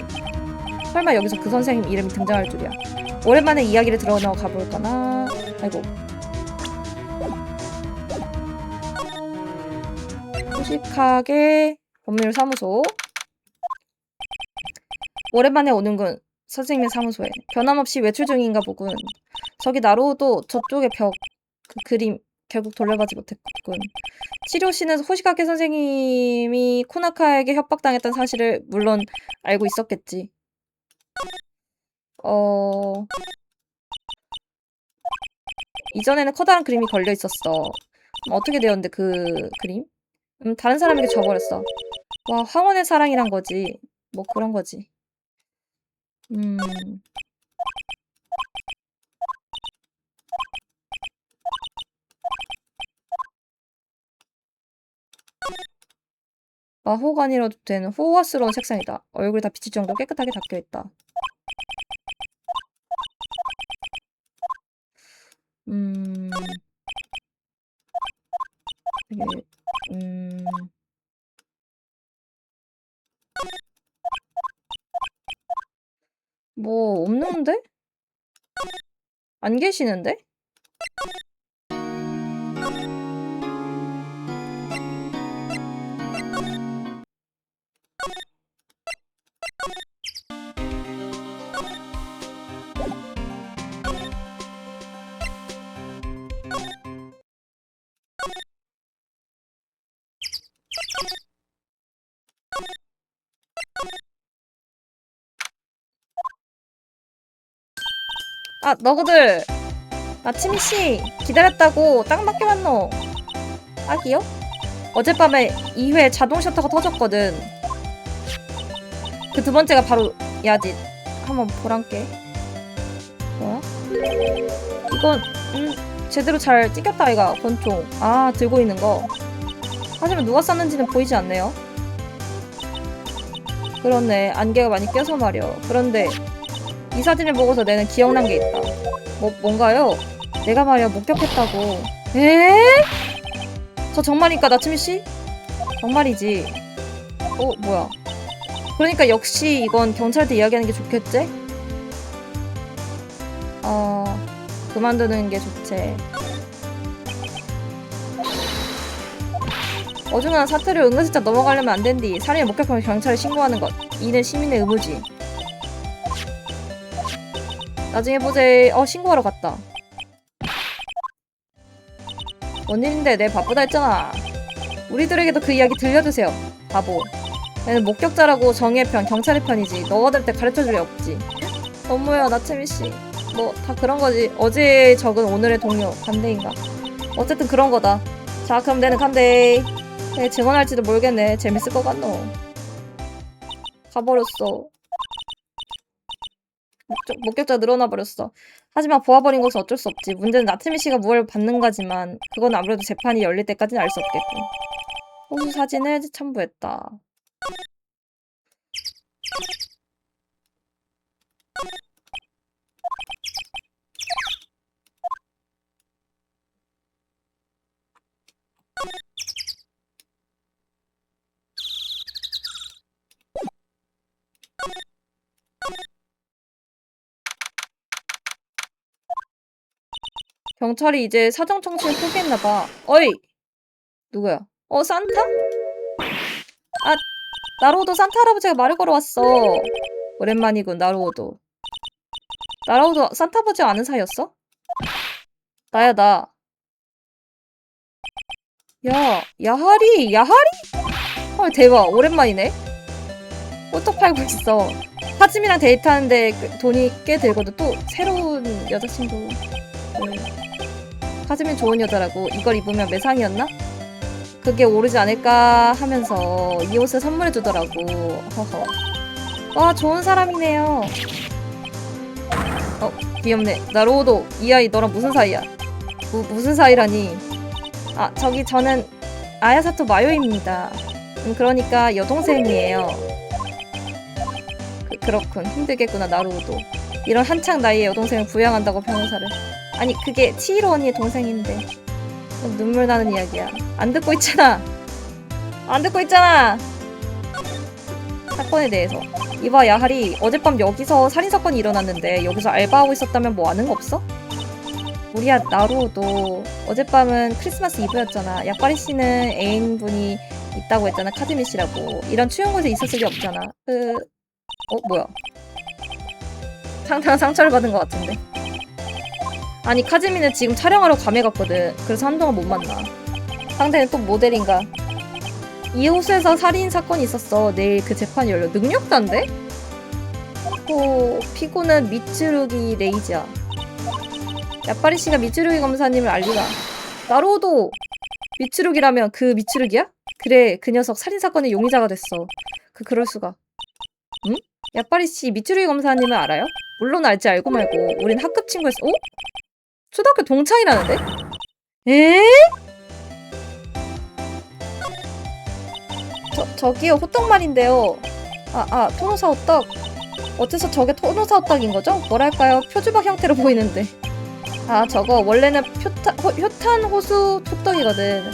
설마 여기서 그 선생님 이름이 등장할 줄이야. 오랜만에 이야기를 들어나 가볼까나. 아이고. 호시카게 법률사무소. 오랜만에 오는군. 선생님의 사무소에. 변함없이 외출 중인가 보군. 저기 나로도 저쪽의 벽, 그 그림 결국 돌려가지 못했군. 치료 씨는 호시카게 선생님이 코나카에게 협박당했던 사실을 물론 알고 있었겠지. 이전에는 커다란 그림이 걸려 있었어. 어떻게 되었는데 그 그림? 다른 사람에게 줘버렸어. 와, 황혼의 사랑이란 거지. 뭐 그런 거지. 마호가 아니라도 되는 호화스러운 색상이다. 얼굴이 다 비칠 정도로 깨끗하게 닦여있다. 되게, 뭐, 없는데? 안 계시는데? 아, 너구들! 나치미씨, 기다렸다고 딱 맞게 왔노. 딱이요? 어젯밤에 2회 자동 셔터가 터졌거든. 그 두 번째가 바로 야짓. 한번 보란께. 뭐야? 이건 제대로 잘 찍혔다 아이가. 권총. 아, 들고 있는 거. 하지만 누가 쐈는지는 보이지 않네요. 그렇네. 안개가 많이 껴서 말이야. 그런데 이 사진을 보고서 내는 기억난 게 있다. 뭔가요? 내가 말이야 목격했다고. 에? 저 정말일까, 나츠미씨? 정말이지. 뭐야. 그러니까 역시 이건 경찰한테 이야기하는 게 좋겠지? 그만두는 게 좋지. 어중간한 사태를 은근슬쩍 넘어가려면 안 된디. 살인을 목격하면 경찰에 신고하는 것. 이는 시민의 의무지. 나중에 보제. 신고하러 갔다. 뭔 일인데? 내 바쁘다 했잖아. 우리들에게도 그 이야기 들려주세요. 바보. 얘는 목격자라고 정의의 편, 경찰의 편이지. 너희들한테 가르쳐줄 리 없지. 너무해요, 나츠미씨. 뭐 다 그런 거지. 어제의 적은 오늘의 동료. 간대인가. 어쨌든 그런 거다. 자, 그럼 내는 간대. 내 증언할지도 모르겠네. 재밌을 것 같노. 가버렸어. 목격자 늘어나 버렸어. 하지만 보아버린 것은 어쩔 수 없지. 문제는 나츠미 씨가 무엇을 받는가지만 그건 아무래도 재판이 열릴 때까지는 알 수 없겠군. 호수 사진을 첨부했다. 경찰이 이제 사정청취를 포기했나봐. 어이! 누구야? 산타? 아, 나루오도 산타 할아버지가 말을 걸어왔어. 오랜만이군, 나루오도. 나루오도 산타 아버지 아는 사이였어? 나야, 나. 야, 야하리? 헐, 대박. 오랜만이네. 호떡 팔고 있어. 하즈미랑 데이트하는데 돈이 꽤 들거든. 또 새로운 여자친구. 하즈미는 좋은 여자라고. 이걸 입으면 매상이었나? 그게 오르지 않을까 하면서 이 옷을 선물해주더라고. 허허. 와, 좋은 사람이네요. 귀엽네. 나루오도, 이 아이 너랑 무슨 사이야? 무슨 사이라니? 저는 아야사토 마요입니다. 그러니까 여동생이에요. 그렇군. 힘들겠구나, 나루오도. 이런 한창 나이에 여동생을 부양한다고 변호사를. 아니, 그게 치히로 언니의 동생인데. 눈물 나는 이야기야. 안 듣고 있잖아. 사건에 대해서. 이봐, 야하리. 어젯밤 여기서 살인사건이 일어났는데 여기서 알바하고 있었다면 뭐 아는 거 없어? 우리야, 나루오도. 어젯밤은 크리스마스 이브였잖아. 야빠리 씨는 애인분이 있다고 했잖아. 카즈미 씨라고. 이런 추운 곳에 있었을 리 없잖아. 뭐야. 상당한 상처를 받은 것 같은데. 아니, 카즈미는 지금 촬영하러 괌에 갔거든. 그래서 한동안 못 만나. 상대는 또 모델인가. 이 호수에서 살인 사건이 있었어. 내일 그 재판이 열려. 능력자인데? 피고는 미츠루기 레이지야. 야빠리 씨가 미츠루기 검사님을 알리라. 나루오도 미츠루기라면 그 미츠루기야? 그래, 그 녀석 살인사건의 용의자가 됐어. 그럴 수가. 응? 야빠리 씨 미츠루기 검사님을 알아요? 물론 알지, 알고 말고. 우린 학급 친구였어. 초등학교 동창이라는데? 에? 저기요, 호떡 말인데요. 토노사 호떡. 어째서 저게 토노사 호떡인 거죠? 뭐랄까요, 표주박 형태로 보이는데. 저거 원래는 효탄 호수 호떡이거든.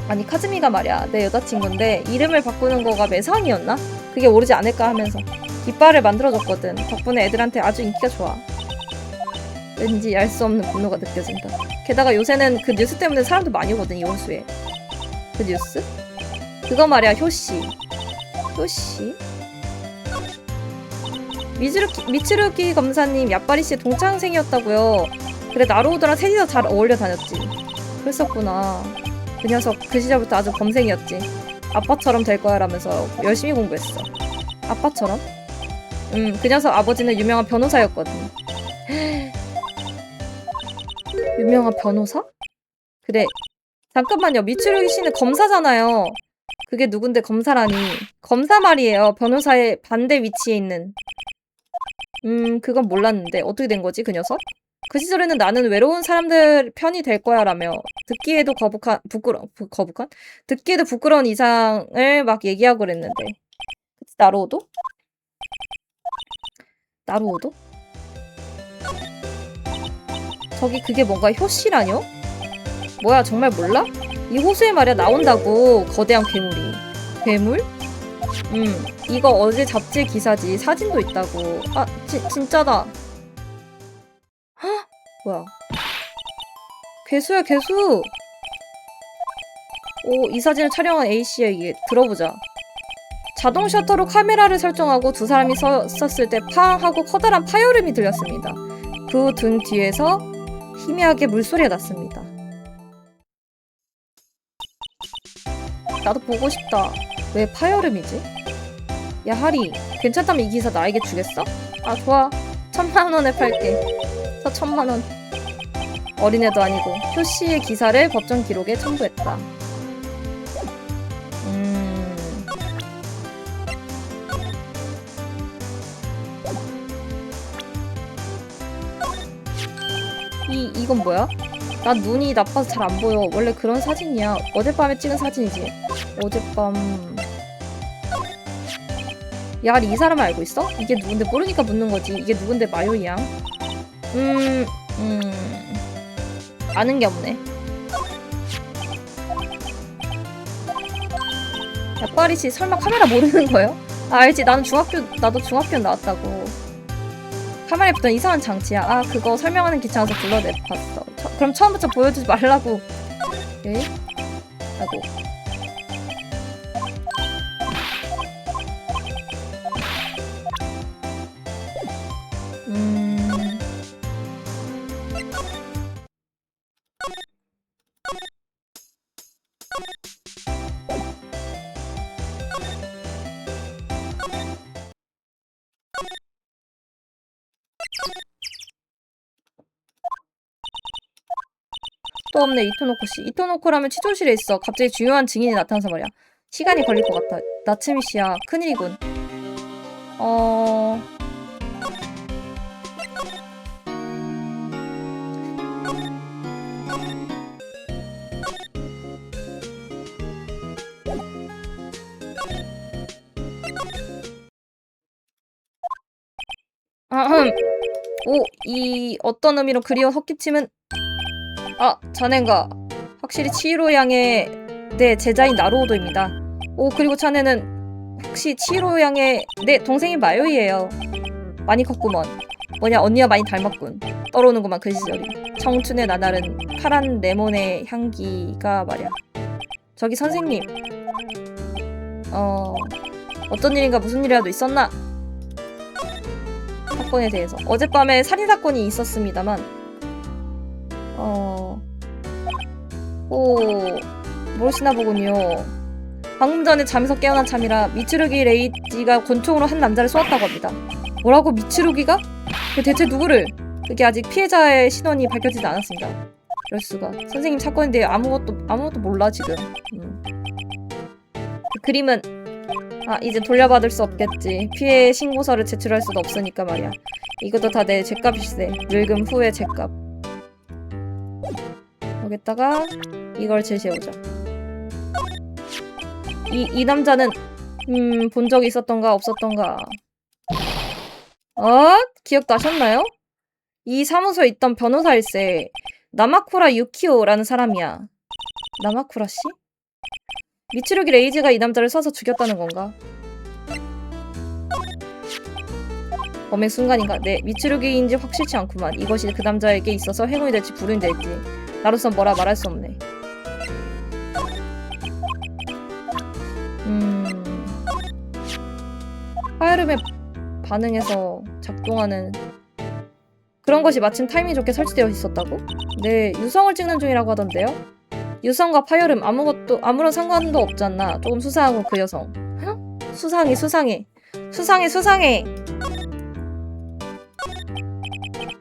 아니, 카즈미가 말이야, 내 여자친구인데 이름을 바꾸는 거가 매상이었나? 그게 오르지 않을까 하면서 깃발을 만들어줬거든. 덕분에 애들한테 아주 인기가 좋아. 왠지 알 수 없는 분노가 느껴진다. 게다가 요새는 그 뉴스 때문에 사람도 많이 오거든, 이 호수에. 그 뉴스? 그거 말이야, 효씨. 미츠루기 검사님 야빠리 씨의 동창생이었다고요. 그래, 나루오도랑 셋이서 잘 어울려 다녔지. 그랬었구나. 그 녀석 그 시절부터 아주 범생이었지. 아빠처럼 될 거야 라면서 열심히 공부했어. 아빠처럼? 그 녀석 아버지는 유명한 변호사였거든. 유명한 변호사? 그래. 잠깐만요. 미츠루기 씨는 검사잖아요. 그게 누군데 검사라니. 검사 말이에요. 변호사의 반대 위치에 있는. 그건 몰랐는데 어떻게 된 거지, 그 녀석? 그 시절에는 나는 외로운 사람들 편이 될 거야 라며 듣기에도 듣기에도 부끄러운 이상을 막 얘기하고 그랬는데. 나루오도? 저기 그게 뭔가 효씨라뇨? 뭐야, 정말 몰라? 이 호수에 말이야 나온다고, 거대한 괴물이. 괴물? 이거 어제 잡지 기사지. 사진도 있다고. 진짜다. 헉! 뭐야. 괴수야, 괴수! 이 사진을 촬영한 A씨야, 이게. 들어보자. 자동 셔터로 카메라를 설정하고 두 사람이 섰을 때 팡 하고 커다란 파열음이 들렸습니다. 그 등 뒤에서 희미하게 물소리가 났습니다. 나도 보고 싶다. 왜 파열음이지? 야, 하리, 괜찮다면 이 기사 나에게 주겠어? 좋아. 1000만원에 팔게. 1000만원. 어린애도 아니고 효씨의 기사를 법정 기록에 첨부했다. 이건 뭐야? 난 눈이 나빠서 잘 안 보여. 원래 그런 사진이야. 어젯밤에 찍은 사진이지. 어젯밤... 야, 이 사람 알고 있어? 이게 누군데 모르니까 묻는 거지. 이게 누군데 마요이양? 아는 게 없네. 야빠리 씨 설마 카메라 모르는 거예요? 알지. 나도 중학교 나왔다고. 카메라에 붙던 이상한 장치야. 아, 그거 설명하는 귀찮아서 불러내봤어. 그럼 처음부터 보여주지 말라고. 에? 아이고. 또 없네, 이토노코 씨. 이토노코라면 취조실에 있어. 갑자기 중요한 증인이 나타나서 말이야. 시간이 걸릴 것 같아. 나츠미 씨야. 큰일이군. 오, 이 어떤 의미로 그리워 헛기침은 자넨가 확실히 치히로 양의 내 제자인 나루오도입니다. 오, 그리고 자네는 혹시 치히로 양의 내 동생인 마요이예요. 많이 컸구먼. 뭐냐, 언니와 많이 닮았군. 떠오르는구만 그 시절이. 청춘의 나날은 파란 레몬의 향기가 말이야. 저기 선생님, 어떤 일인가 무슨 일이라도 있었나? 사건에 대해서. 어젯밤에 살인사건이 있었습니다만 모르시나 보군요. 방금 전에 잠에서 깨어난 참이라 미츠루기 레이지가 권총으로 한 남자를 쏘았다고 합니다. 뭐라고? 미츠루기가? 대체 누구를? 그게 아직 피해자의 신원이 밝혀지지 않았습니다. 이럴 수가. 선생님 사건에 대해 아무것도 몰라 지금. 그 그림은 이제 돌려받을 수 없겠지. 피해 신고서를 제출할 수도 없으니까 말이야. 이것도 다 내 죗값일세. 늙음 후의 죗값. 여기다가 이걸 제시해보자. 이 남자는 본 적이 있었던가 없었던가. 기억 나셨나요? 이 사무소에 있던 변호사일세. 나마쿠라 유키오라는 사람이야. 나마쿠라 씨? 미츠루기 레이지가 이 남자를 쏴서 죽였다는 건가? 범행 순간인가? 네, 미츠루기인지 확실치 않구만. 이것이 그 남자에게 있어서 행운이 될지 불운이 될지 나로선 뭐라 말할 수 없네. 파열음에 반응해서 작동하는 그런 것이 마침 타이밍 좋게 설치되어 있었다고? 네, 유성을 찍는 중이라고 하던데요? 유성과 파열음 아무런 상관도 없지 않나? 조금 수상하고 그 여성. 수상해.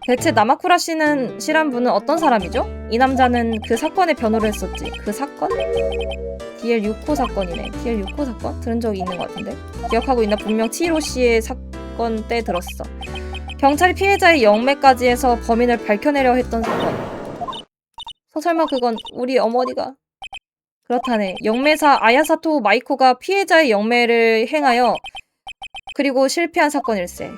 대체 나마쿠라 씨란 분은 어떤 사람이죠? 이 남자는 그 사건의 변호를 했었지. 그 사건? DL6호 사건이네. DL6호 사건? 들은 적이 있는 것 같은데. 기억하고 있나? 분명 치히로 씨의 사건 때 들었어. 경찰이 피해자의 영매까지 해서 범인을 밝혀내려 했던 사건. 설마 그건 우리 어머니가 그렇다네. 영매사 아야사토 마이코가 피해자의 영매를 행하여 그리고 실패한 사건일세.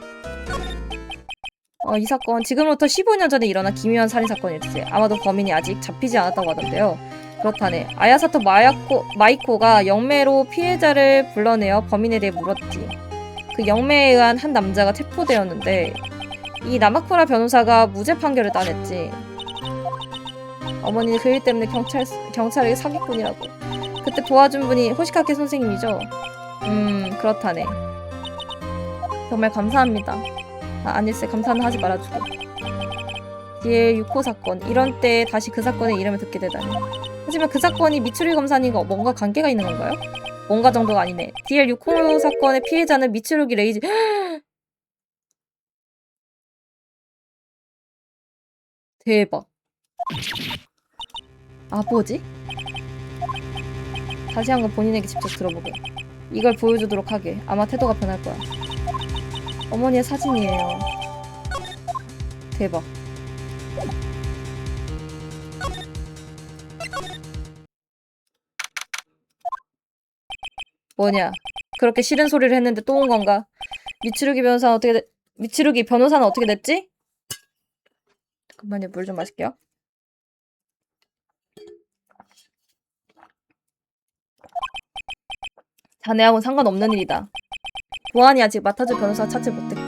이 사건 지금부터 15년 전에 일어난 기묘한 살인사건일세. 아마도 범인이 아직 잡히지 않았다고 하던데요. 그렇다네. 아야사토 마이코가 영매로 피해자를 불러내어 범인에 대해 물었지. 그 영매에 의한 한 남자가 체포되었는데 이 나마쿠라 변호사가 무죄 판결을 따냈지. 어머니는 그 일 때문에 경찰에게 사기꾼이라고. 그때 도와준 분이 호시카케 선생님이죠. 그렇다네. 정말 감사합니다. 아닐세. 감사는 하지 말아주고. 뒤에 6호 사건. 이런 때 다시 그 사건의 이름을 듣게 되다니. 하지만 그 사건이 미츠루기 검사님과 뭔가 관계가 있는 건가요? 뭔가 정도가 아니네. DL 6호 사건의 피해자는 미츠루기 레이지. 대박. 뭐지? 다시 한번 본인에게 직접 들어보게. 이걸 보여주도록 하게. 아마 태도가 변할 거야. 어머니의 사진이에요. 대박. 뭐냐? 그렇게 싫은 소리를 했는데 또 온 건가? 미츠루기 변호사는 어떻게 됐지? 잠깐만요. 물 좀 마실게요. 자네하고는 상관없는 일이다. 보안이 아직 맡아줄 변호사 찾지 못했고.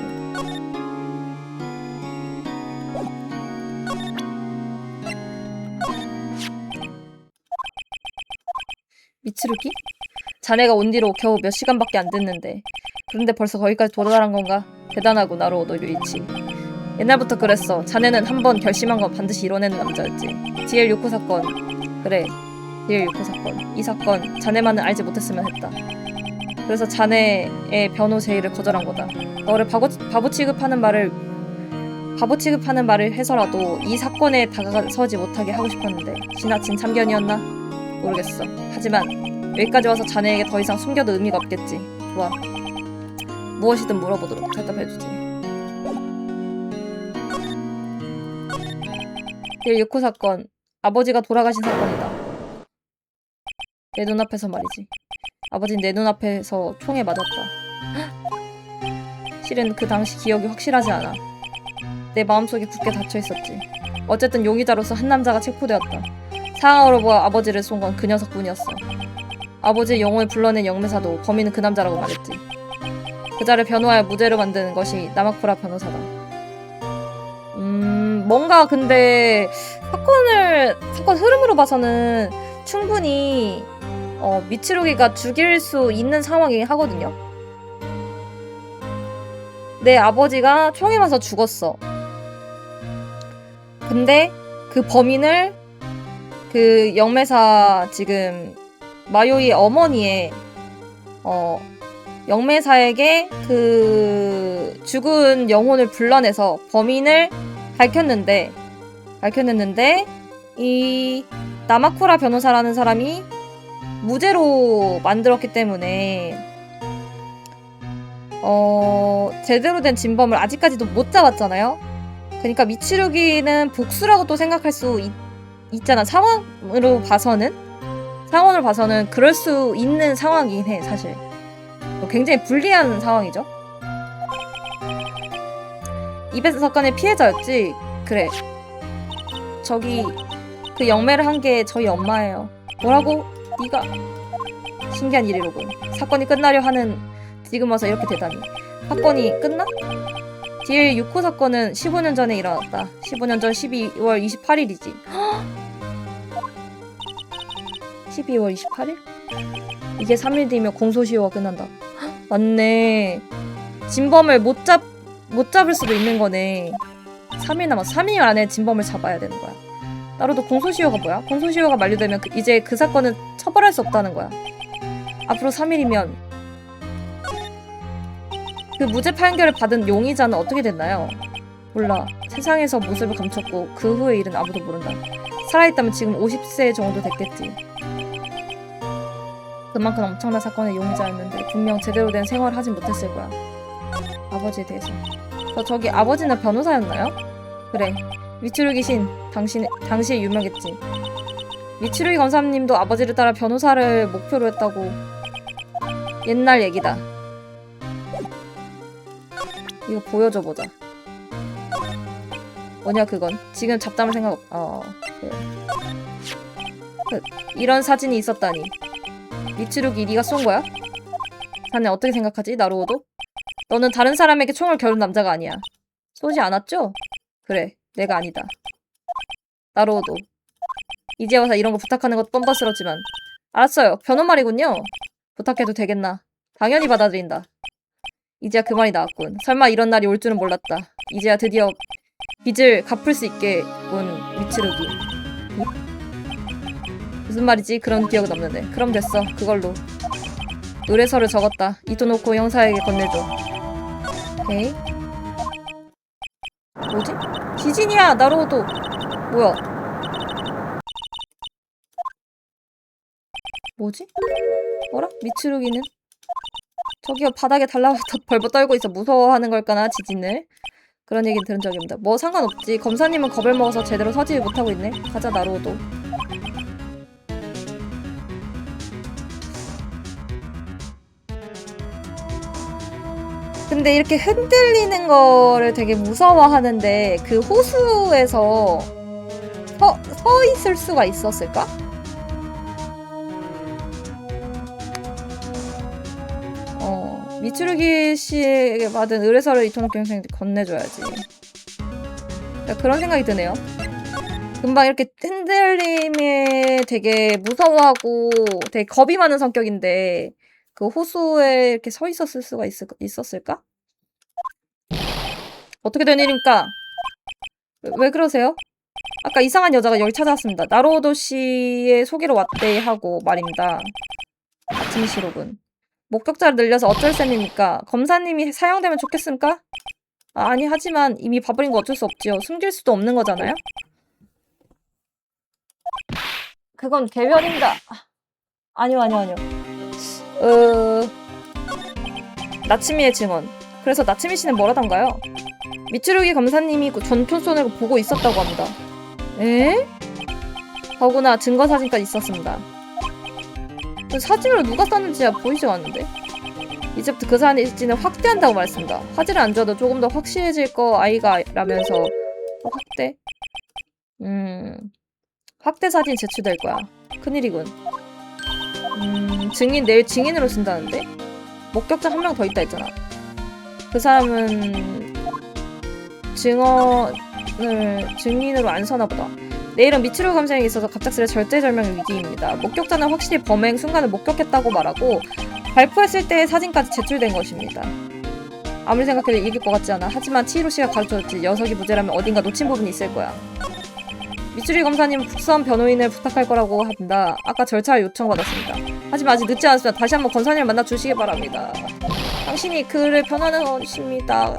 미츠루기? 자네가 온 뒤로 겨우 몇 시간밖에 안 됐는데 그런데 벌써 거기까지 도달한 건가? 대단하고 나로오도 류이치. 옛날부터 그랬어. 자네는 한번 결심한 건 반드시 이뤄내는 남자였지. DL 요코 사건. 그래. DL 요코 사건. 이 사건 자네만은 알지 못했으면 했다. 그래서 자네의 변호 제의를 거절한 거다. 너를 바보 취급하는 말을 해서라도 이 사건에 다가서지 못하게 하고 싶었는데 지나친 참견이었나? 모르겠어. 하지만 여기까지 와서 자네에게 더 이상 숨겨도 의미가 없겠지. 좋아. 무엇이든 물어보도록 대답해주지. 딜 유코 사건. 아버지가 돌아가신 사건이다. 내 눈앞에서 말이지. 아버진 내 눈앞에서 총에 맞았다. 실은 그 당시 기억이 확실하지 않아. 내 마음속에 굳게 닫혀있었지. 어쨌든 용의자로서 한 남자가 체포되었다. 상황으로 보아 아버지를 쏜 건 그 녀석뿐이었어. 아버지의 영혼을 불러낸 영매사도 범인은 그 남자라고 말했지. 그자를 변호하여 무죄로 만드는 것이 나마쿠라 변호사다. 뭔가 근데 사건 흐름으로 봐서는 충분히 미츠루기가 죽일 수 있는 상황이긴 하거든요. 내 아버지가 총에 맞아 죽었어. 근데 그 범인을 그 영매사 지금 마요이 어머니의 영매사에게 그 죽은 영혼을 불러내서 범인을 밝혔는데 이 나마쿠라 변호사라는 사람이 무죄로 만들었기 때문에 제대로 된 진범을 아직까지도 못 잡았잖아요. 그러니까 미츠루기는 복수라고 또 생각할 수 있잖아. 상황으로 봐서는 그럴 수 있는 상황이긴 해. 사실 굉장히 불리한 상황이죠. 이베스 사건의 피해자였지. 그래. 저기 그 영매를 한 게 저희 엄마예요. 뭐라고? 네가 신기한 일이로군. 사건이 끝나려 하는 지금 와서 이렇게 되다니. 사건이 끝나? DL 6호 사건은 15년 전에 일어났다. 15년 전 12월 28일이지. 12월 28일? 이게 3일 뒤면 공소시효가 끝난다. 맞네. 진범을 못 잡을 수도 있는 거네. 3일 남았어. 3일 안에 진범을 잡아야 되는 거야. 나로도 공소시효가 뭐야? 공소시효가 만료되면 이제 그 사건은 처벌할 수 없다는 거야. 앞으로 3일이면 그 무죄 판결을 받은 용의자는 어떻게 됐나요? 몰라. 세상에서 모습을 감췄고 그 후의 일은 아무도 모른다. 살아있다면 지금 50세 정도 됐겠지. 그만큼 엄청난 사건의 용의자였는데 분명 제대로 된 생활을 하진 못했을 거야. 아버지에 대해서. 저기 아버지는 변호사였나요? 그래. 미츠루기 신. 당시에 유명했지. 미츠루기 검사님도 아버지를 따라 변호사를 목표로 했다고. 옛날 얘기다. 이거 보여줘 보자. 뭐냐 그건. 지금 잡담을 생각 이런 사진이 있었다니. 미츠루기 네가 쏜 거야? 자네 어떻게 생각하지? 나루오도? 너는 다른 사람에게 총을 겨눈 남자가 아니야. 쏘지 않았죠? 그래, 내가 아니다. 나루오도. 이제 와서 이런 거 부탁하는 것도 뻔뻔스럽지만. 알았어요. 변호 말이군요. 부탁해도 되겠나? 당연히 받아들인다. 이제야 그 말이 나왔군. 설마 이런 날이 올 줄은 몰랐다. 이제야 드디어 빚을 갚을 수 있겠군. 미츠루기. 무슨 말이지? 그런 기억은 없는데. 그럼 됐어. 그걸로. 의뢰서를 적었다. 이토노코 형사에게 건네줘. 오케이. 뭐지? 지진이야! 나루오도. 뭐야? 뭐지? 뭐라? 미츠루기는? 저기요 바닥에 달라붙어 벌벌 떨고 있어. 무서워하는 걸까나 지진을. 그런 얘기는 들은 적이 없다. 뭐 상관없지. 검사님은 겁을 먹어서 제대로 서지 못하고 있네. 가자 나루오도. 근데 이렇게 흔들리는 거를 되게 무서워하는데 그 호수에서 서 있을 수가 있었을까? 미츠루기 씨에게 받은 의뢰서를 이토노코 형사님한테 건네줘야지. 그런 생각이 드네요. 금방 이렇게 핸들님이 되게 무서워하고 되게 겁이 많은 성격인데 그 호수에 이렇게 서 있었을 수가 있었을까? 어떻게 된 일입니까? 왜 그러세요? 아까 이상한 여자가 여기 찾아왔습니다. 나로도 씨의 소개로 왔대 하고 말입니다. 아침 시록은. 목격자를 늘려서 어쩔 셈입니까? 검사님이 사용되면 좋겠습니까? 아니 하지만 이미 봐버린 거 어쩔 수 없지요. 숨길 수도 없는 거잖아요? 그건 개별입니다. 아니요. 나츠미의 증언. 그래서 나츠미 씨는 뭐라던가요? 미츠루기 검사님이 전초선을 보고 있었다고 합니다. 에? 더구나 증거 사진까지 있었습니다. 그 사진을 누가 쐈는지야 보이지가 않는데? 이제부터 그 사진을 확대한다고 말했습니다. 화질을 안 줘도 조금 더 확실해질 거 아이가 라면서 확대? 확대 사진 제출될 거야. 큰일이군. 증인 내일 증인으로 쓴다는데? 목격자 한 명 더 있다 했잖아. 그 사람은 증인으로 안 서나 보다. 내일은 미츠루 감정에 있어서 갑작스레 절대절명의 위기입니다. 목격자는 확실히 범행 순간을 목격했다고 말하고 발포했을 때의 사진까지 제출된 것입니다. 아무리 생각해도 이길 것 같지 않아. 하지만 치히로 씨가 가르쳐줬지. 녀석이 무죄라면 어딘가 놓친 부분이 있을 거야. 미츠루 검사님 국선 변호인을 부탁할 거라고 합니다. 아까 절차를 요청받았습니다. 하지만 아직 늦지 않았습니다. 다시 한번 검사님을 만나 주시기 바랍니다. 당신이 그를 변호하는 것입니다.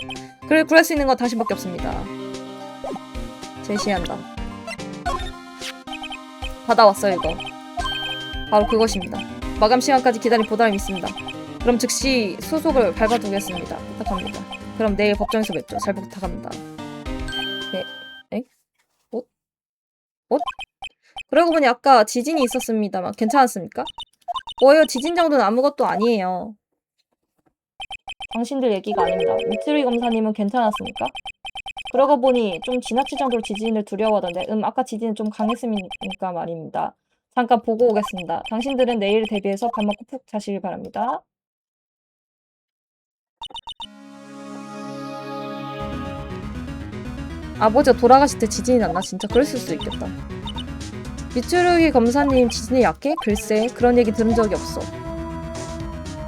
그를 구할 수 있는 건 당신밖에 없습니다. 제시한다. 받아왔어요 이거. 바로 그것입니다. 마감 시간까지 기다린 보답이 있습니다. 그럼 즉시 수속을 밟아두겠습니다. 부탁합니다. 그럼 내일 법정에서 뵙죠. 잘 부탁합니다. 네. 에? 옷? 옷? 그러고 보니 아까 지진이 있었습니다만 괜찮았습니까? 뭐예요? 지진 정도는 아무것도 아니에요. 당신들 얘기가 아닙니다. 미츠루이 검사님은 괜찮았습니까? 그러고 보니 좀 지나칠 정도로 지진을 두려워하던데 아까 지진은 좀 강했으니까 말입니다. 잠깐 보고 오겠습니다. 당신들은 내일 대비해서 밥 먹고 푹 자시길 바랍니다. 아버지가 돌아가실 때 지진이 났나? 진짜 그랬을 수도 있겠다. 미츠루기 검사님 지진이 약해? 글쎄 그런 얘기 들은 적이 없어.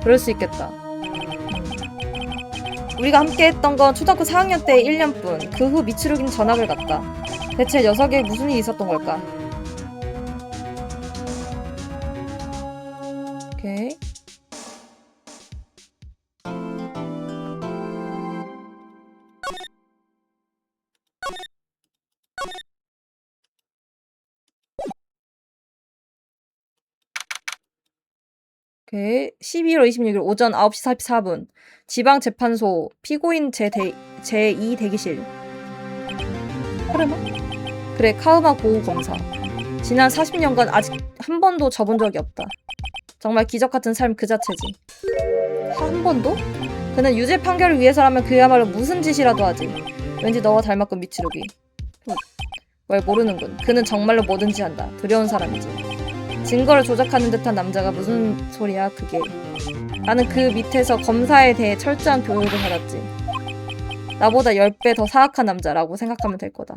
그럴 수 있겠다. 우리가 함께 했던 건 초등학교 4학년 때 1년뿐. 그 후 미츠루기는 전학을 갔다. 대체 녀석에 무슨 일이 있었던 걸까? 오케이. 오케이. 12월 26일 오전 9시 44분. 지방재판소 피고인 제2 대기실. 카르마? 그래, 카우마 보호검사. 지난 40년간 아직 한 번도 져본 적이 없다. 정말 기적같은 삶 그 자체지. 한 번도? 그는 유죄 판결을 위해서라면 그야말로 무슨 짓이라도 하지. 왠지 너와 닮았군, 미츠루기. 뭘 모르는군. 그는 정말로 뭐든지 한다. 두려운 사람이지. 증거를 조작하는 듯한 남자가 무슨 소리야 그게. 나는 그 밑에서 검사에 대해 철저한 교육을 받았지. 나보다 10배 더 사악한 남자라고 생각하면 될 거다.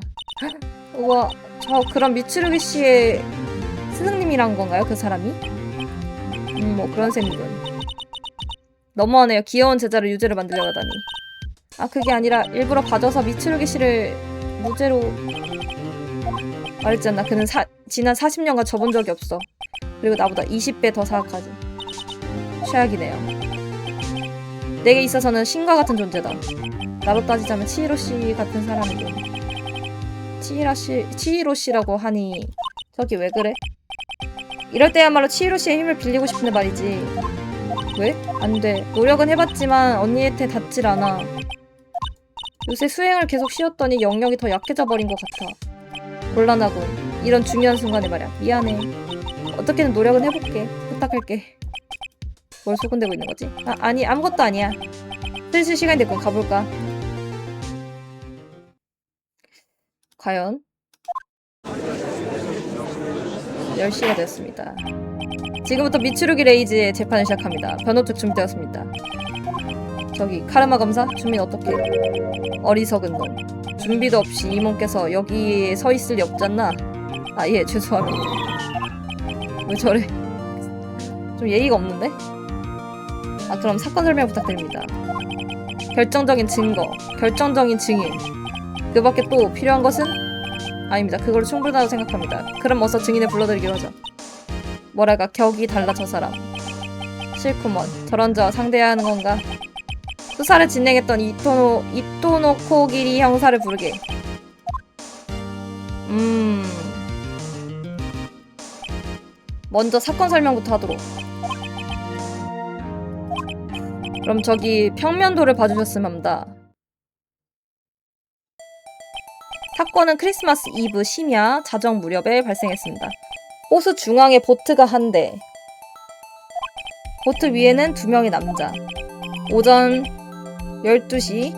우와, 저 그럼 미츠루기 씨의 스승님이란 건가요? 그 사람이? 뭐 그런 셈이군. 너무하네요. 귀여운 제자를 유죄를 만들려고 하다니. 아, 그게 아니라 일부러 봐줘서 미츠루기 씨를 무죄로 말했지 않나. 그는 지난 40년간 져본 적이 없어. 그리고 나보다 20배 더 사악하지. 최악이네요. 내게 있어서는 신과 같은 존재다. 나로 따지자면 치히로 씨 같은 사람이군. 치히로 씨라고 하니 저기 왜 그래? 이럴 때야말로 치히로 씨의 힘을 빌리고 싶은데 말이지. 왜? 안 돼. 노력은 해봤지만 언니한테 닿질 않아. 요새 수행을 계속 쉬었더니 영역이 더 약해져 버린 것 같아. 곤란하군. 이런 중요한 순간에 말이야. 미안해. 어떻게든 노력은 해볼게. 부탁할게. 뭘 소곤대고 있는 거지? 아니 아무것도 아니야. 슬슬 시간이 됐고 가볼까? 과연 10시가 되었습니다. 지금부터 미츠루기 레이즈의 재판을 시작합니다. 변호 쪽 준비되었습니다. 저기 카르마 검사? 주민 어떻게? 어리석은 놈. 준비도 없이 이모께서 여기에 서 있을 리 없잖나. 아, 예, 죄송합니다. 왜 저래? 좀 예의가 없는데? 아, 그럼 사건 설명 부탁드립니다. 결정적인 증거, 결정적인 증인. 그 밖에 또 필요한 것은? 아닙니다. 그걸로 충분하다고 생각합니다. 그럼 어서 증인을 불러드리기로 하죠. 뭐랄까, 격이 달라 저 사람. 싫구먼. 저런 저 상대해야 하는 건가? 수사를 진행했던 이토노코기리 형사를 부르게. 먼저 사건 설명부터 하도록. 그럼 저기 평면도를 봐주셨으면 합니다. 사건은 크리스마스 이브 심야 자정 무렵에 발생했습니다. 호수 중앙에 보트가 한 대. 보트 위에는 2명의 남자. 오전 12시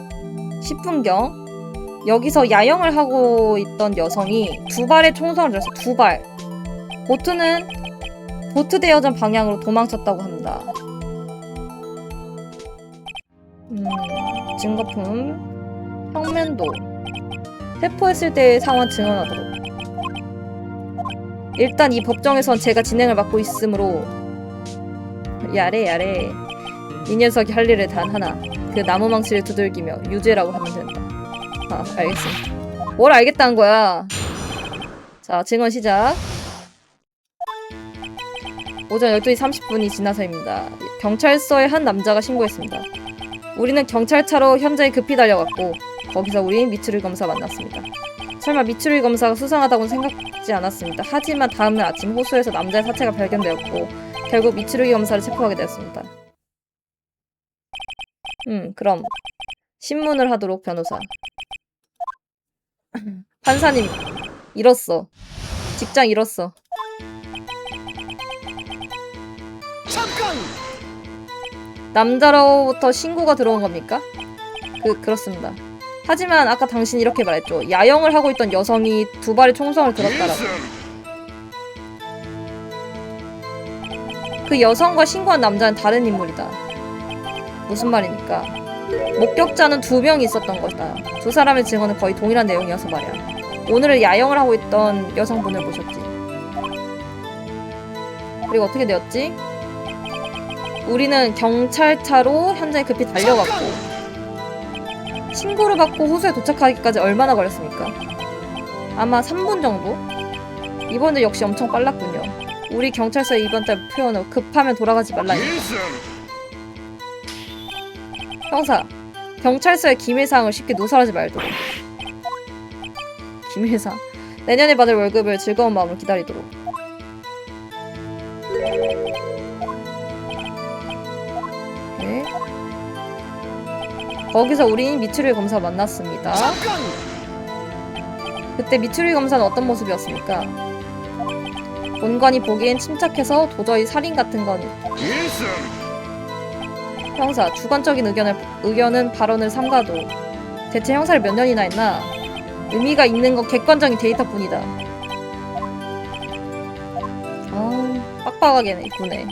10분경 여기서 야영을 하고 있던 여성이 2발의 총성을 들었어요. 2발. 보트는 보트 대여점 방향으로 도망쳤다고 합니다. 증거품 평면도 체포했을 때의 상황 증언하도록. 일단 이 법정에선 제가 진행을 맡고 있으므로 야래 이 녀석이 할 일을 단 하나. 그 나무망치를 두들기며 유죄라고 하면 된다. 아, 알겠습니다. 뭘 알겠다는 거야. 자, 증언 시작. 오전 12시 30분이 지나서입니다. 경찰서에 한 남자가 신고했습니다. 우리는 경찰차로 현장에 급히 달려갔고 거기서 우린 미추리 검사 만났습니다. 설마 미추리 검사가 수상하다고는 생각지 않았습니다. 하지만 다음날 아침 호수에서 남자의 사체가 발견되었고 결국 미추리 검사를 체포하게 되었습니다. 그럼 신문을 하도록 변호사. 판사님 잃었어. 직장 잃었어. 잠깐! 남자로부터 신고가 들어온 겁니까? 그렇습니다. 하지만 아까 당신 이렇게 말했죠. 야영을 하고 있던 여성이 2발의 총성을 들었다라고. 그 여성과 신고한 남자는 다른 인물이다. 무슨 말입니까? 목격자는 2명이 있었던 것이다. 2 사람의 증언은 거의 동일한 내용이어서 말이야. 오늘은 야영을 하고 있던 여성분을 모셨지. 그리고 어떻게 되었지? 우리는 경찰차로 현장에 급히 달려갔고 신고를 받고 호수에 도착하기까지 얼마나 걸렸습니까? 아마 3분 정도? 이번도 역시 엄청 빨랐군요. 우리 경찰서의 이번 달 표현은 급하면 돌아가지 말라니. 형사, 경찰서의 기밀사항을 쉽게 누설하지 말도록. 기밀사항? 내년에 받을 월급을 즐거운 마음으로 기다리도록. 네. 거기서 우린 미추리 검사 만났습니다. 그때 미추리 검사는 어떤 모습이었습니까? 본관이 보기엔 침착해서 도저히 살인 같은 건. 형사, 주관적인 의견은 발언을 삼가도 대체 형사를 몇 년이나 했나? 의미가 있는 건 객관적인 데이터뿐이다. 빡빡하게 구네.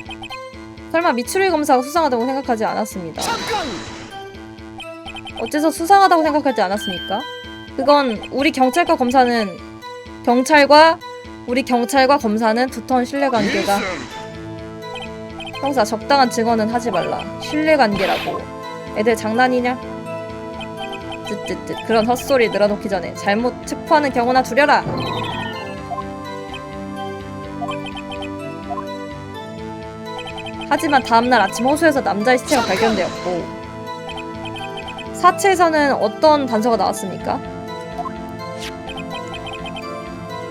설마 미추리 검사가 수상하다고 생각하지 않았습니다. 어째서 수상하다고 생각하지 않았습니까? 그건 우리 경찰과 검사는 두터운 신뢰관계가. 형사, 적당한 증언은 하지 말라. 신뢰관계라고. 애들 장난이냐? 뜨뜨뜨. 그런 헛소리 늘어놓기 전에 잘못 체포하는 경우나 두려라. 하지만 다음날 아침 호수에서 남자의 시체가 발견되었고 사체에서는 어떤 단서가 나왔습니까?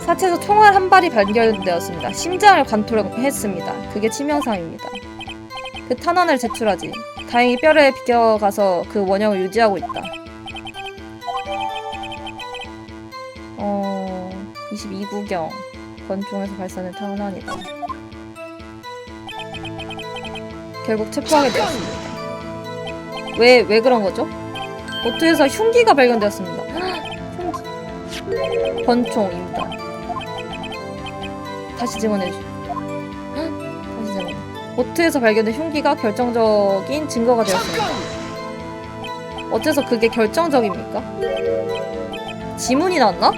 사체에서 총알 한 발이 발견되었습니다. 심장을 관통했습니다. 그게 치명상입니다. 그 탄환을 제출하지. 다행히 뼈를 비껴가서 그 원형을 유지하고 있다. 22구경 권총에서 발산된 탄환이다. 결국 체포하게 되었습니다. 왜 그런 거죠? 보트에서 흉기가 발견되었습니다. 흉기. 권총입니다. 다시 증언해주. 다시 증언. 보트에서 발견된 흉기가 결정적인 증거가 되었습니다. 어째서 그게 결정적입니까? 지문이 나왔나?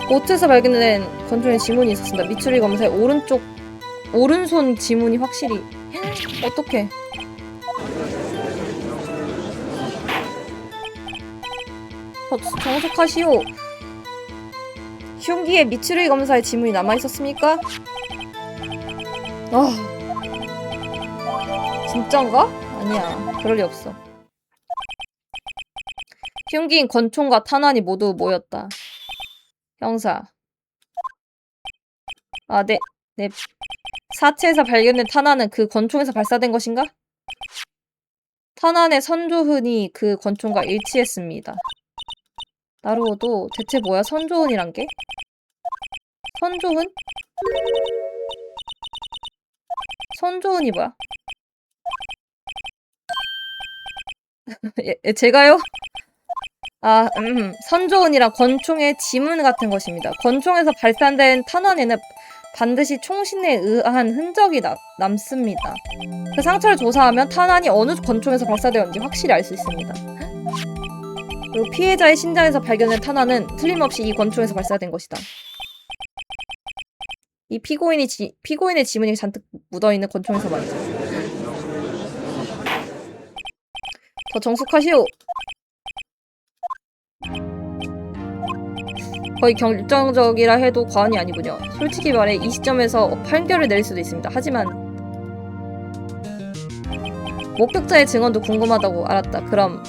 보트에서 발견된 권총에 지문이 있었습니다. 미추리 검사의 오른손 지문이 확실히. 어떡해. 정숙하시오. 흉기에 미추리 검사의 지문이 남아있었습니까? 아, 진짠가? 아니야, 그럴 리 없어. 흉기인 권총과 탄환이 모두 모였다. 형사. 아, 네. 사체에서 발견된 탄환은 그 권총에서 발사된 것인가? 탄환의 선조흔이 그 권총과 일치했습니다. 나루오도 대체 뭐야, 선조흔이란 게? 선조흔? 선조흔이 뭐야? 제가요? 아, 선조흔이란 권총의 지문 같은 것입니다. 권총에서 발산된 탄환에는 반드시 총신에 의한 흔적이 남습니다. 그 상처를 조사하면 탄환이 어느 권총에서 발사되었는지 확실히 알 수 있습니다. 그리고 피해자의 신장에서 발견된 탄환은 틀림없이 이 권총에서 발사된 것이다. 이 피고인의 지문이 잔뜩 묻어있는 권총에서 말이죠. 더 정숙하시오. 거의 결정적이라 해도 과언이 아니군요. 솔직히 말해 이 시점에서 판결을 내릴 수도 있습니다. 하지만 목격자의 증언도 궁금하다고 알았다. 그럼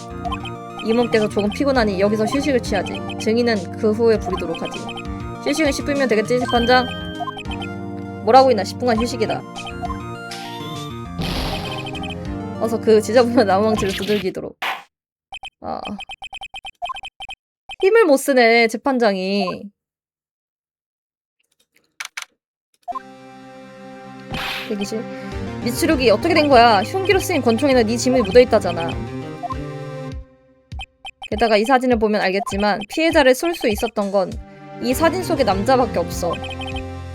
이모께서 조금 피곤하니 여기서 휴식을 취하지. 증인은 그 후에 부리도록 하지. 휴식은 10분이면 되겠지, 재판장? 뭐라고 있나, 10분간 휴식이다. 어서 그 지저분한 나무망치를 두들기도록. 아, 힘을 못 쓰네, 재판장이. 대기실. 미추룩이 어떻게 된 거야? 흉기로 쓰인 권총에는 네 지문이 묻어있다잖아. 게다가 이 사진을 보면 알겠지만 피해자를 쏠 수 있었던 건 이 사진 속의 남자밖에 없어.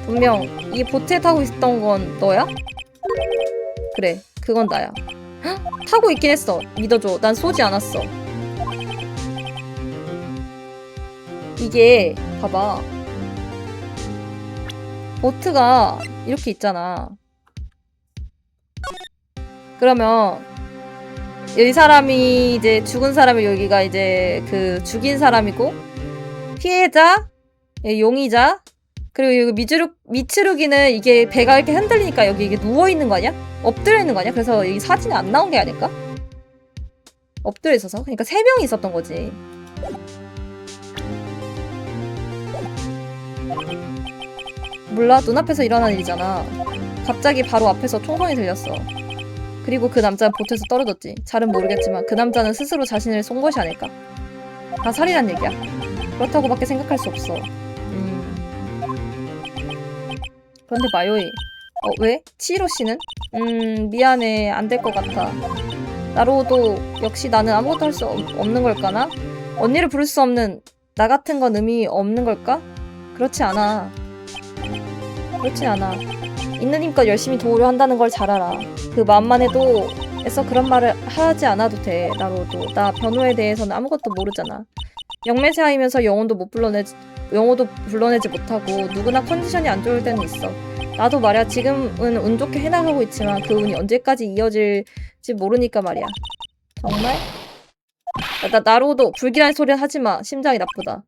분명 이 보트에 타고 있었던 건 너야? 그래, 그건 나야. 헉? 타고 있긴 했어. 믿어줘. 난 쏘지 않았어. 이게 봐봐. 보트가 이렇게 있잖아. 그러면 이 사람이 이제 죽은 사람이 여기가 이제 그 죽인 사람이고 피해자, 용의자, 그리고 여기 미츠루기는 이게 배가 이렇게 흔들리니까 여기 이게 누워있는 거 아니야? 엎드려 있는 거 아니야? 그래서 이 사진이 안 나온 게 아닐까? 엎드려 있어서? 그러니까 3명이 있었던 거지. 몰라? 눈앞에서 일어난 일이잖아. 갑자기 바로 앞에서 총성이 들렸어. 그리고 그 남자는 보트에서 떨어졌지. 잘은 모르겠지만 그 남자는 스스로 자신을 쏜 것이 아닐까? 다 살이란 얘기야. 그렇다고밖에 생각할 수 없어. 그런데 마요이. 왜? 치히로 씨는? 미안해. 안 될 것 같아. 나로도 역시 나는 아무것도 할 수 없는 걸까나? 언니를 부를 수 없는 나 같은 건 의미 없는 걸까? 그렇지 않아. 그렇진 않아. 있는 힘껏 열심히 도우려 한다는 걸 잘 알아. 그 마음만 해도 애써 그런 말을 하지 않아도 돼. 나로도. 나 변호에 대해서는 아무것도 모르잖아. 영매세하이면서 영혼도 불러내지 못하고 누구나 컨디션이 안 좋을 때는 있어. 나도 말이야. 지금은 운 좋게 해나가고 있지만 그 운이 언제까지 이어질지 모르니까 말이야. 정말? 나로도 불길한 소리는 하지마. 심장이 나쁘다.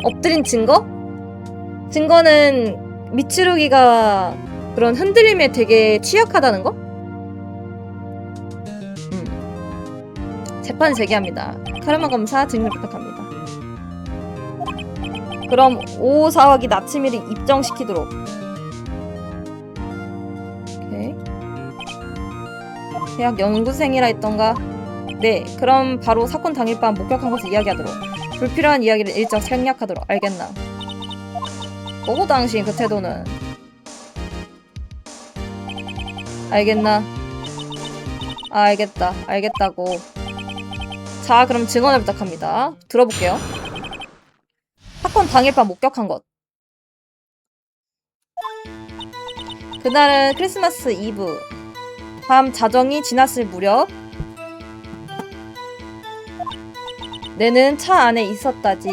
엎드린 증거? 증거는 미츠루기가 그런 흔들림에 되게 취약하다는 거? 재판 재개합니다. 카르마 검사 증인을 부탁합니다. 그럼 오사와기 나츠미를 입정시키도록. 오케이. 대학 연구생이라 했던가? 네, 그럼 바로 사건 당일 밤 목격한 것을 이야기하도록. 불필요한 이야기를 일정 생략하도록. 알겠나? 뭐고 당신 그 태도는? 알겠나? 아, 알겠다. 알겠다고. 자, 그럼 증언을 부탁합니다. 들어볼게요. 사건 당일 밤 목격한 것. 그날은 크리스마스 이브. 밤 자정이 지났을 무렵 내는 차 안에 있었다지.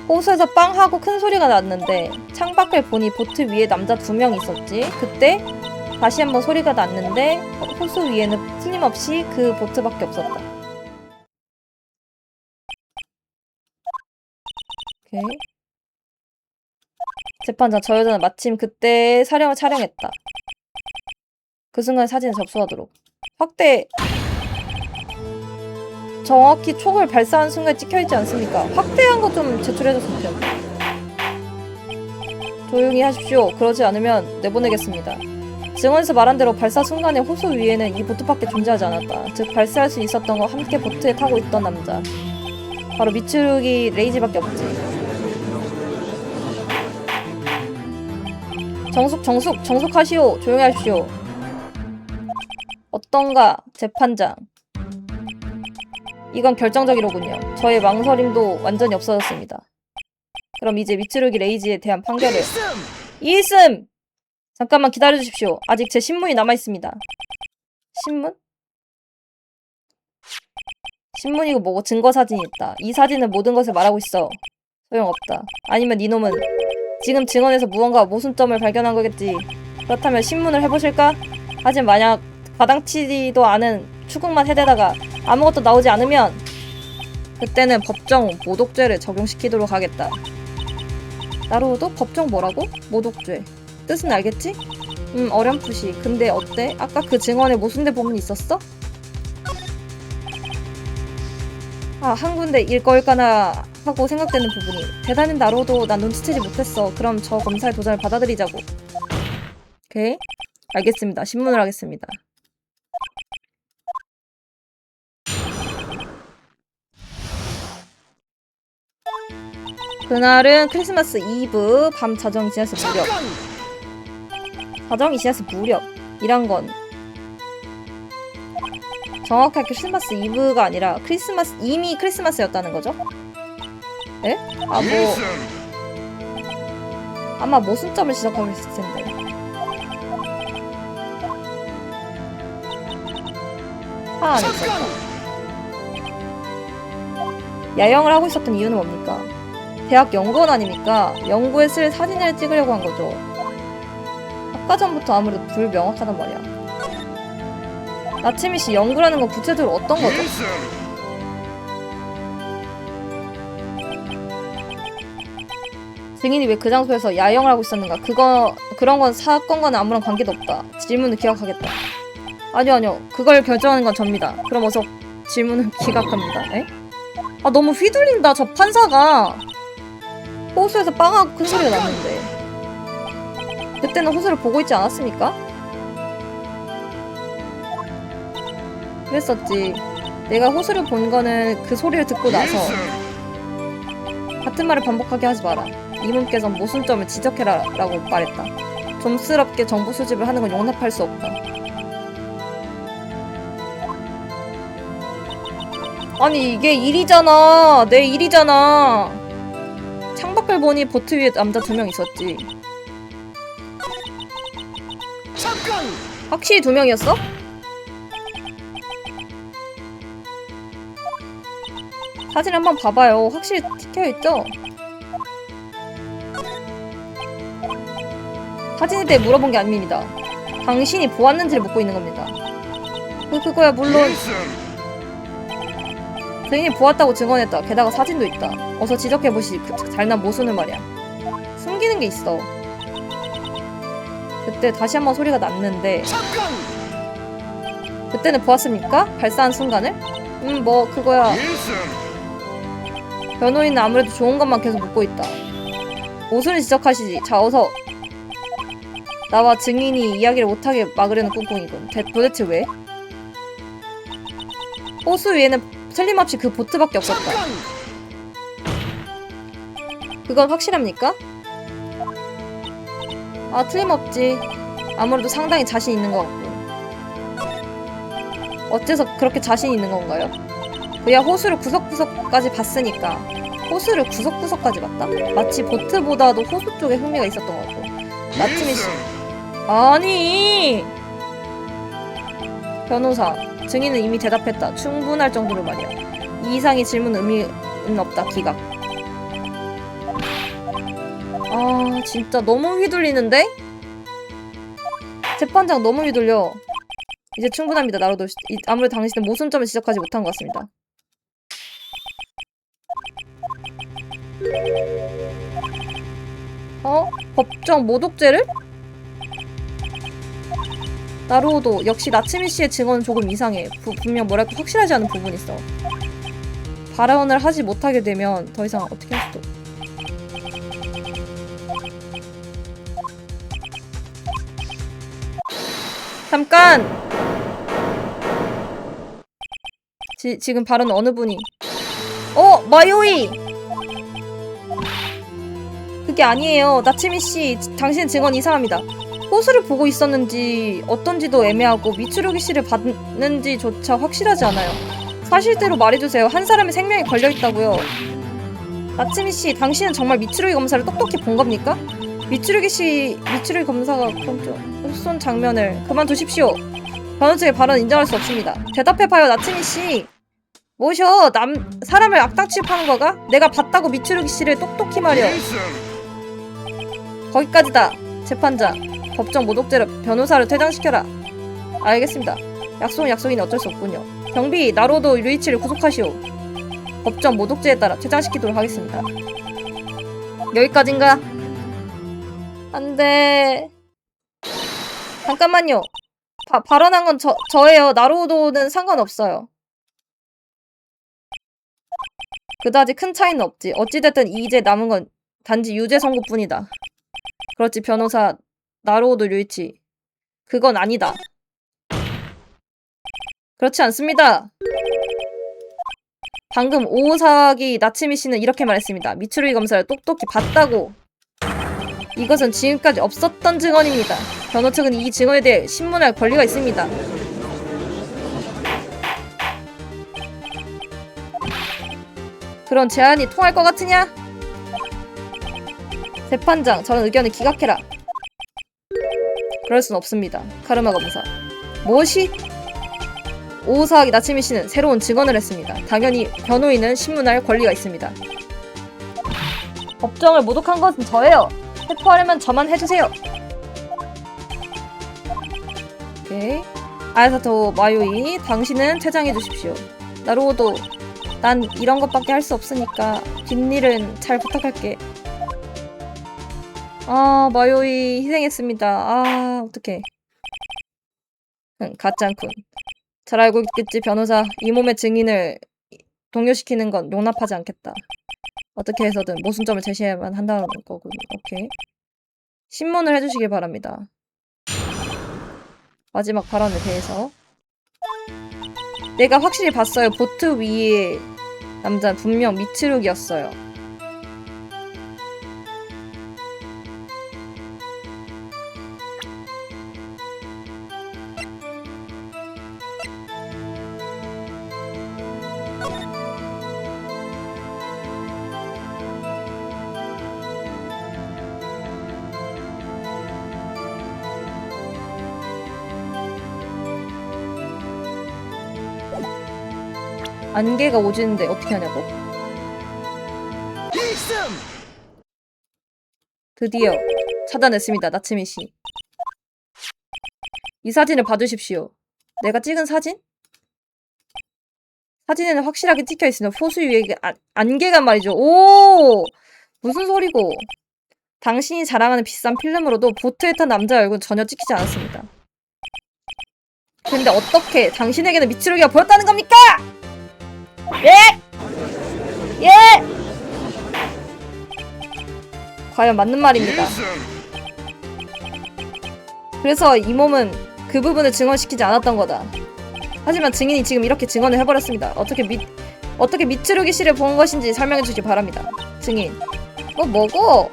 호수에서 빵 하고 큰 소리가 났는데 창밖을 보니 보트 위에 남자 2명 있었지. 그때 다시 한번 소리가 났는데 호수 위에는 틀림없이 그 보트밖에 없었다. 오케이. 재판장, 저 여자는 마침 그때 사령을 촬영했다. 그 순간 사진에 접수하도록. 확대. 정확히 총을 발사한 순간에 찍혀있지 않습니까? 확대한 거 좀 제출해줬으면 텐데. 조용히 하십시오. 그러지 않으면 내보내겠습니다. 증언에서 말한 대로 발사 순간에 호수 위에는 이 보트밖에 존재하지 않았다. 즉 발사할 수 있었던 건 함께 보트에 타고 있던 남자. 바로 미츠루기 레이지밖에 없지. 정숙하시오. 조용히 하십시오. 어떤가, 재판장. 이건 결정적이로군요. 저의 망설임도 완전히 없어졌습니다. 그럼 이제 미츠루기 레이지에 대한 판결을. 이있음! 잠깐만 기다려주십시오. 아직 제 신문이 남아있습니다. 신문? 신문이고 뭐고 증거사진이 있다. 이 사진은 모든 것을 말하고 있어. 소용없다. 아니면 이놈은 지금 증언에서 무언가 모순점을 발견한 거겠지. 그렇다면 신문을 해보실까? 하지만 만약 가당치지도 않은 추궁만 해대다가 아무것도 나오지 않으면 그때는 법정 모독죄를 적용시키도록 하겠다. 나로도 법정 뭐라고? 모독죄. 뜻은 알겠지? 어렴풋이. 근데 어때? 아까 그 증언에 모순된 부분이 있었어? 한 군데 일거일까나 하고 생각되는 부분이. 대단히 나로도 난 눈치채지 못했어. 그럼 저 검사의 도전을 받아들이자고. 오케이? 알겠습니다. 신문을 하겠습니다. 그날은 크리스마스 이브 밤 자정이 지났을 무렵. 자정이 지났을 무렵이란 건 정확하게 크리스마스 이브가 아니라 이미 크리스마스였다는 거죠? 에? 아마 모순점을 지적하고 있을 텐데. 차 안에 있었다. 야영을 하고 있었던 이유는 뭡니까? 대학 연구원 아닙니까? 연구에 쓸 사진을 찍으려고 한 거죠. 아까 전부터 아무래도 불명확하단 말이야. 나츠미 씨, 연구라는 건 구체적으로 어떤 거죠? 증인이 왜 그 장소에서 야영을 하고 있었는가? 그런 건 사건과는 아무런 관계도 없다. 질문을 기각하겠다. 아니요. 그걸 결정하는 건 접니다. 그럼 어서 질문을 기각합니다. 에? 너무 휘둘린다, 저 판사가. 호수에서 빵하고 큰 소리가 났는데. 그때는 호수를 보고 있지 않았습니까? 그랬었지. 내가 호수를 본 거는 그 소리를 듣고 나서. 같은 말을 반복하게 하지 마라. 이문께선 모순점을 지적해라 라고 말했다. 좀스럽게 정보 수집을 하는 건 용납할 수 없다. 아니 이게 일이잖아. 내 일이잖아. 창밖을 보니 보트 위에 남자 2명 있었지. 잠깐! 확실히 2명이었어? 사진 한번 봐봐요. 확실히 찍혀있죠? 사진에 대해 물어본 게 아닙니다. 당신이 보았는지를 묻고 있는 겁니다. 그거야 물론 증인이 보았다고 증언했다. 게다가 사진도 있다. 어서 지적해보시. 잘난 모순을 말이야. 숨기는 게 있어. 그때 다시 한번 소리가 났는데 그때는 보았습니까? 발사한 순간을? 그거야. 변호인은 아무래도 좋은 것만 계속 묻고 있다. 모순을 지적하시지. 자, 어서. 나와 증인이 이야기를 못하게 막으려는 꿍꿍이군. 도대체 왜? 호수 위에는 틀림없이 그 보트밖에 없었다. 그건 확실합니까? 틀림없지. 아무래도 상당히 자신 있는 것 같고. 어째서 그렇게 자신 있는 건가요? 그야 호수를 구석구석까지 봤으니까. 호수를 구석구석까지 봤다? 마치 보트보다도 호수 쪽에 흥미가 있었던 것 같고. 나츠미 씨. 아니! 변호사. 증인은 이미 대답했다. 충분할 정도로 말이야. 이 이상의 질문 의미는 없다. 기각. 아 진짜 너무 휘둘리는데? 재판장 너무 휘둘려. 이제 충분합니다. 나로도 아무래도 당신은 모순점을 지적하지 못한 것 같습니다. 법정 모독죄를? 나로도 역시 나츠미 씨의 증언은 조금 이상해. 분명 뭐랄까 확실하지 않은 부분이 있어. 발언을 하지 못하게 되면 더 이상 어떻게 할 수도. 잠깐! 지금 발언 어느 분이? 마요이! 그게 아니에요. 나츠미 씨, 당신의 증언 이상합니다. 호수를 보고 있었는지 어떤지도 애매하고 미츠루기 씨를 봤는지조차 확실하지 않아요. 사실대로 말해주세요. 한 사람의 생명이 걸려있다고요. 나츠미 씨, 당신은 정말 미츠루기 검사를 똑똑히 본 겁니까? 미츠루기 검사가 쏜 장면을 그만두십시오. 변호 측의 발언 인정할 수 없습니다. 대답해봐요, 나츠미 씨. 뭐셔? 사람을 악당 취급하는 거가? 내가 봤다고 미츠루기 씨를 똑똑히 말이여. 거기까지다. 재판장. 법정 모독죄로 변호사를 퇴장시켜라. 알겠습니다. 약속은 약속이니 어쩔 수 없군요. 경비, 나로도 류이치를 구속하시오. 법정 모독죄에 따라 퇴장시키도록 하겠습니다. 여기까지인가? 안돼. 잠깐만요. 발언한 건 저예요. 나로도는 상관없어요. 그다지 큰 차이는 없지. 어찌됐든 이제 남은 건 단지 유죄 선고뿐이다. 그렇지, 변호사 나로도 류이치. 그건 아니다. 그렇지 않습니다. 방금 오사기 나츠미 씨는 이렇게 말했습니다. 미츠루기 검사를 똑똑히 봤다고. 이것은 지금까지 없었던 증언입니다. 변호 측은 이 증언에 대해 신문할 권리가 있습니다. 그런 제안이 통할 것 같으냐? 재판장, 저런 의견을 기각해라. 그럴 순 없습니다. 카르마 검사. 무엇이? 오사하기 나츠미 씨는 새로운 증언을 했습니다. 당연히 변호인은 신문할 권리가 있습니다. 법정을 모독한 것은 저예요. 회포하려면 저만 해주세요. 오케이. 아야사토 마요이, 당신은 퇴장해 주십시오. 나로도, 난 이런 것밖에 할 수 없으니까 뒷일은 잘 부탁할게. 아, 마요이 희생했습니다. 아, 어떡해. 가짱쿤. 잘 알고 있겠지, 변호사. 이 몸의 증인을 동요시키는 건 용납하지 않겠다. 어떻게 해서든 모순점을 제시해야만 한다는 거군. 오케이. 신문을 해주시길 바랍니다. 마지막 발언에 대해서. 내가 확실히 봤어요. 보트 위의 남자는 분명 미츠룩이었어요. 안개가 오지는데 어떻게 하냐고? 드디어 찾아냈습니다. 나츠미 씨. 이 사진을 봐주십시오. 내가 찍은 사진? 사진에는 확실하게 찍혀있으며 호수 위에 안개가 말이죠. 오! 무슨 소리고. 당신이 자랑하는 비싼 필름으로도 보트에 탄 남자의 얼굴은 전혀 찍히지 않았습니다. 근데 어떻게 당신에게는 미츠루기가 보였다는 겁니까? 예! 예! 과연 맞는 말입니다. 그래서 이 몸은 그 부분을 증언시키지 않았던 거다. 하지만 증인이 지금 이렇게 증언을 해버렸습니다. 어떻게 미츠루기 씨를 본 것인지 설명해주시기 바랍니다. 증인. 뭐고?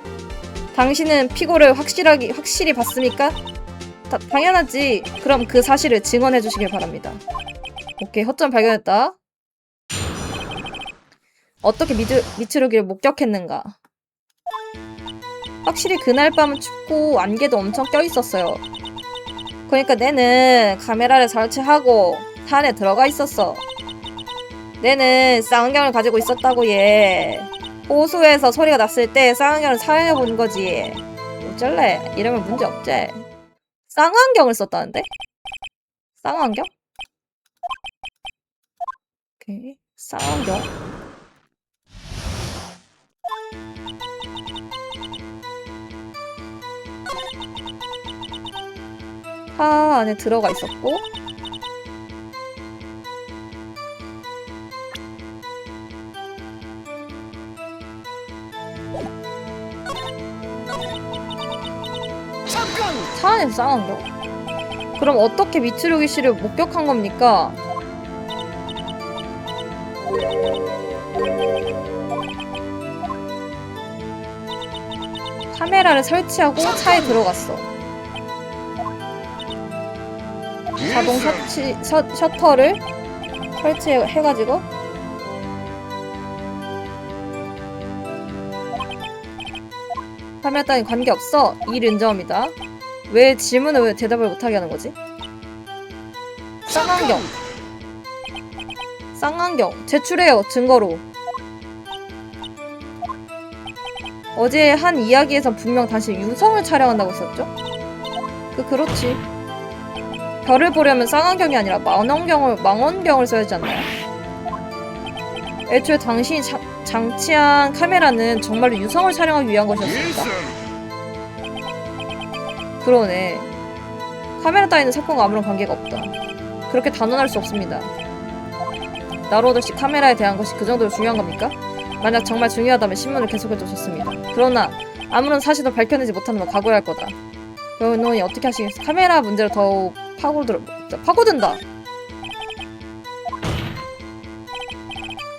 당신은 피고를 확실히 봤습니까? 당연하지. 그럼 그 사실을 증언해주시길 바랍니다. 오케이, 허점 발견했다. 어떻게 미츠루기를 목격했는가? 확실히 그날 밤은 춥고 안개도 엄청 껴있었어요. 그러니까 내는 카메라를 설치하고 차 안에 들어가 있었어. 내는 쌍안경을 가지고 있었다고 얘. 호수에서 소리가 났을 때 쌍안경을 사용해 본 거지. 어쩔래? 이러면 문제 없지. 쌍안경을 썼다는데? 쌍안경? 오케이. 쌍안경. 차 안에 들어가 있었고 차 안에서 쌍안경? 그럼 어떻게 미츠루기 씨를 목격한 겁니까? 카메라를 설치하고 차에 들어갔어. 자동 셔터를 설치해가지고 카메라 따윈 관계없어. 일 인정합니다. 왜 질문을 왜 대답을 못하게 하는 거지? 쌍안경. 쌍안경 제출해요. 증거로. 어제 한 이야기에선 분명 당신 유성을 촬영한다고 했었죠? 그렇지. 별을 보려면 쌍안경이 아니라 망원경을 써야 하지 않나요? 애초에 당신이 장치한 카메라는 정말로 유성을 촬영하기 위한 것이었습니다. 그러네. 카메라 따위는 사건과 아무런 관계가 없다. 그렇게 단언할 수 없습니다. 나로도씨 카메라에 대한 것이 그 정도로 중요한 겁니까? 만약 정말 중요하다면 신문을 계속해도 좋습니다. 그러나 아무런 사실도 밝혀내지 못한다면 각오해야 할 거다. 너희 어떻게 하시겠어? 카메라 문제로 더욱 파고든다.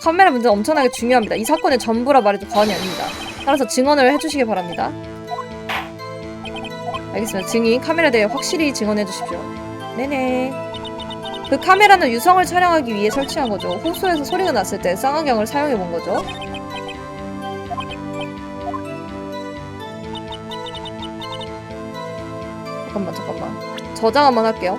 카메라 문제는 엄청나게 중요합니다. 이 사건의 전부라 말해도 과언이 아닙니다. 따라서 증언을 해주시기 바랍니다. 알겠습니다. 증인 카메라에 대해 확실히 증언해 주십시오. 네네. 그 카메라는 유성을 촬영하기 위해 설치한 거죠. 호수에서 소리가 났을 때 쌍안경을 사용해 본 거죠. 잠깐만. 저장 한번 할게요.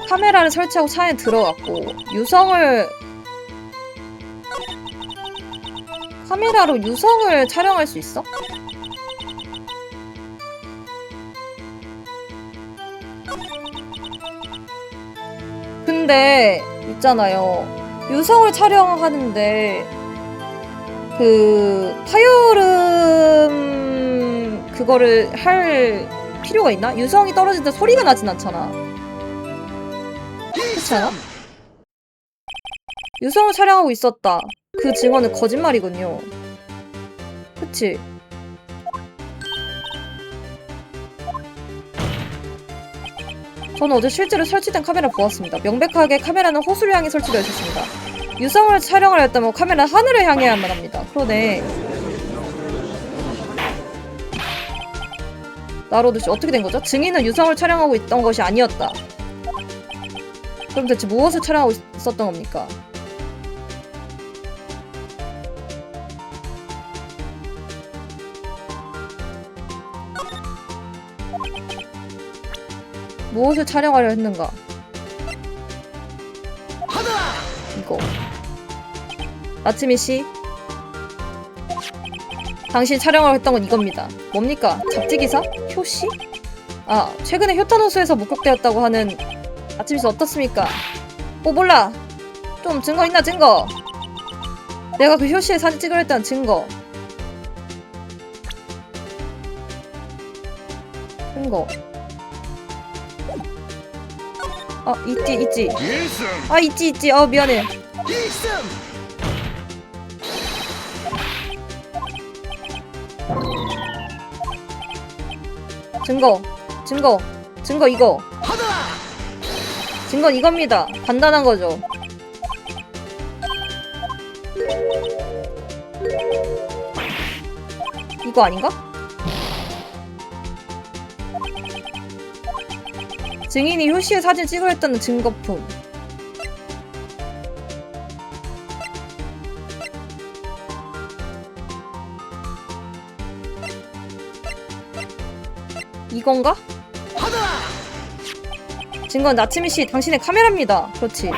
카메라를 설치하고 차에 들어갔고 카메라로 유성을 촬영할 수 있어? 근데 있잖아요. 유성을 촬영하는데 그 파열음 그거를 할 필요가 있나? 유성이 떨어질 때 소리가 나진 않잖아. 그렇지 않아? 유성을 촬영하고 있었다. 그 증언은 거짓말이군요. 그치? 저는 어제 실제로 설치된 카메라를 보았습니다. 명백하게 카메라는 호수를 향해 설치되어 있었습니다. 유성을 촬영을 했다면 카메라는 하늘을 향해야만 합니다. 그러네. 나로드씨 어떻게 된 거죠? 증인은 유성을 촬영하고 있던 것이 아니었다. 그럼 대체 무엇을 촬영하고 있었던 겁니까? 무엇을 촬영하려 했는가? 이거. 나츠미 씨, 당신이 촬영을 했던 건 이겁니다. 뭡니까? 잡지기사? 효씨? 아, 최근에 효타노스에서 목격되었다고 하는 나츠미 씨 어떻습니까? 몰라. 좀 증거 있나, 증거? 내가 그 효씨의 사진 찍으려 했다는 증거. 증거. 아, 있지. 아, 있지. 미안해. 증거 이거. 증거는 이겁니다. 간단한 거죠. 이거 아닌가? 증인이 효시의 사진 찍으려 했다는 증거품. 이건가? 증거는 나츠미씨 당신의 카메라입니다. 그렇지.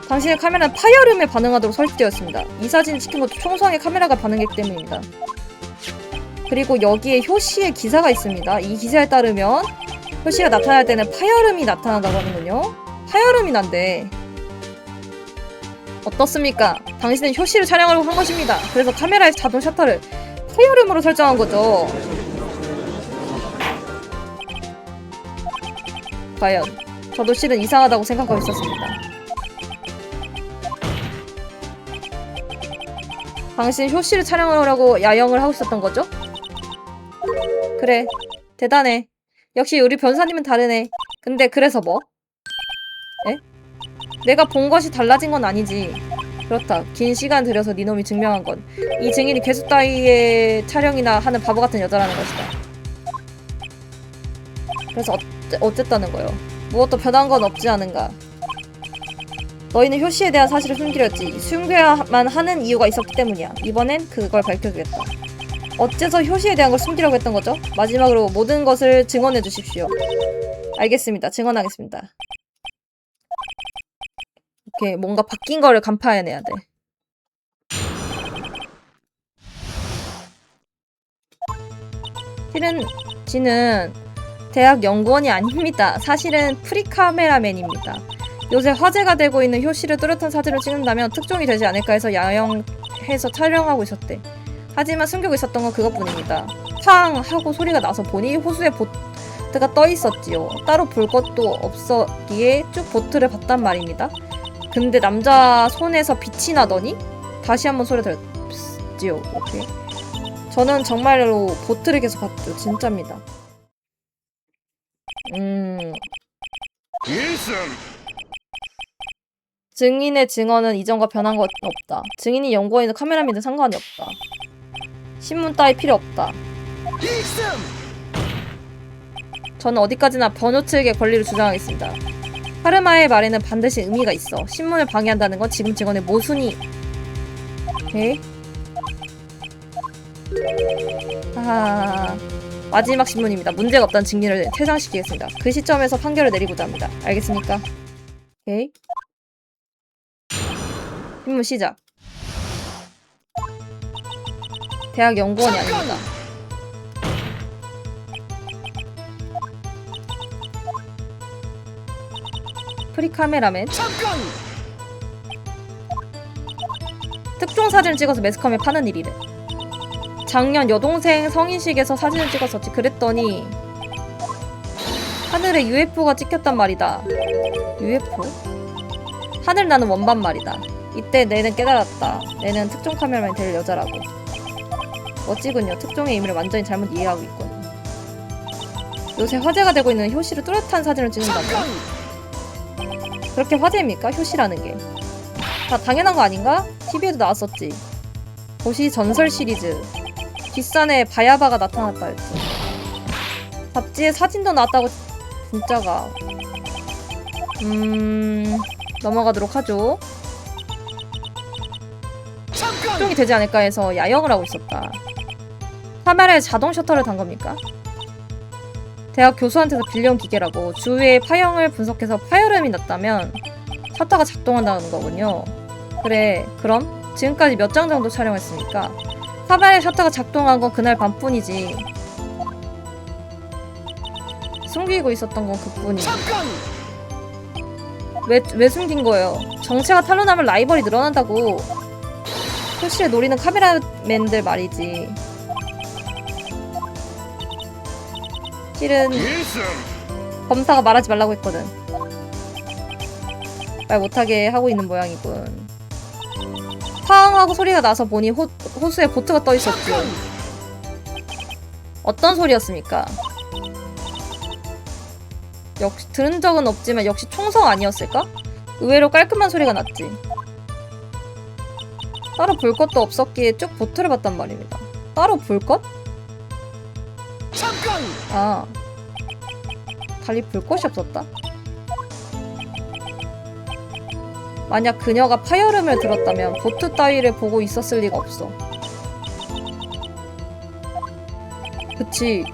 당신의 카메라는 파열음에 반응하도록 설치되었습니다. 이 사진을 찍힌 것도 총성의 카메라가 반응했기 때문입니다. 그리고 여기에 효시의 기사가 있습니다. 이 기사에 따르면 효시가 나타날 때는 파열음이 나타난다고 하는군요. 파열음이 난대. 어떻습니까? 당신은 효시를 촬영하려고 한 것입니다. 그래서 카메라의 자동 셔터를 파열음으로 설정한 거죠. 과연 저도 실은 이상하다고 생각하고 있었습니다. 당신 효시를 촬영하려고 야영을 하고 있었던 거죠? 그래, 대단해. 역시 우리 변사님은 다르네. 근데 그래서 뭐? 에? 내가 본 것이 달라진 건 아니지. 그렇다. 긴 시간 들여서 니놈이 증명한 건 이 증인이 개수 따위의 촬영이나 하는 바보 같은 여자라는 것이다. 그래서 어쨌다는 거요? 무엇도 변한 건 없지 않은가? 너희는 효시에 대한 사실을 숨기려 했지. 숨겨야만 하는 이유가 있었기 때문이야. 이번엔 그걸 밝혀주겠다. 어째서 효시에 대한 걸 숨기려고 했던 거죠? 마지막으로 모든 것을 증언해 주십시오. 알겠습니다. 증언하겠습니다. 오케이, 뭔가 바뀐 거를 간파해내야 돼. 실은 지는 대학 연구원이 아닙니다. 사실은 프리카메라맨입니다. 요새 화제가 되고 있는 효시를 뚜렷한 사진을 찍는다면 특종이 되지 않을까 해서 야영해서 촬영하고 있었대. 하지만 숨기고 있었던 건 그것뿐입니다. 팡! 하고 소리가 나서 보니 호수에 보트가 떠 있었지요. 따로 볼 것도 없었기에 쭉 보트를 봤단 말입니다. 근데 남자 손에서 빛이 나더니 다시 한번 소리 들었지요. 오케이. 저는 정말로 보트를 계속 봤죠. 진짜입니다. 증인의 증언은 이전과 변한 것 없다. 증인이 연구원이든 카메라맨이든 상관이 없다. 신문 따위 필요 없다. 저는 어디까지나 번호 측의 권리를 주장하겠습니다. 파르마의 말에는 반드시 의미가 있어. 신문을 방해한다는 건 지금 증언의 모순이. 에? 마지막 신문입니다. 문제가 없다는 증인을 퇴장시키겠습니다. 그 시점에서 판결을 내리고자 합니다. 알겠습니까? 오케이. 신문 시작. 대학 연구원이 아닙니다. 프리카메라맨. 특종 사진을 찍어서 매스컴에 파는 일이래. 작년 여동생 성인식에서 사진을 찍었었지. 그랬더니 하늘에 UFO가 찍혔단 말이다. UFO? 하늘 나는 원반 말이다. 이때 내는 깨달았다. 내는 특종 카메라맨이 될 여자라고. 멋지군요. 특종의 의미를 완전히 잘못 이해하고 있군. 요새 화제가 되고 있는 효시를 뚜렷한 사진을 찍는다며? 그렇게 화제입니까? 효시라는 게. 다 당연한 거 아닌가? TV에도 나왔었지. 도시 전설 시리즈. 뒷산에 바야바가 나타났다 했지. 잡지에 사진도 나왔다고. 진짜가. 넘어가도록 하죠. 특종이 되지 않을까 해서 야영을 하고 있었다. 카메라에 자동 셔터를 단 겁니까? 대학 교수한테서 빌려온 기계라고. 주위의 파형을 분석해서 파열음이 났다면 셔터가 작동한다는 거군요. 그래, 그럼 지금까지 몇 장 정도 촬영했습니까? 카메라의 셔터가 작동한 건 그날 밤뿐이지. 숨기고 있었던 건 그뿐이지. 왜 숨긴 거예요? 정체가 탄로나면 라이벌이 늘어난다고. 효시를 노리는 카메라맨들 말이지. 실은 검사가 말하지 말라고 했거든. 말 못하게 하고 있는 모양이군. 팡 하고 소리가 나서 보니 호수에 보트가 떠 있었죠. 어떤 소리였습니까? 역시 들은 적은 없지만 역시 총성 아니었을까? 의외로 깔끔한 소리가 났지. 따로 볼 것도 없었기에 쭉 보트를 봤단 말입니다. 따로 볼 것? 아, 달리 볼 것이 없었다? 만약 그녀가 파열음을 들었다면 보트 따위를 보고 있었을 리가 없어. 그치.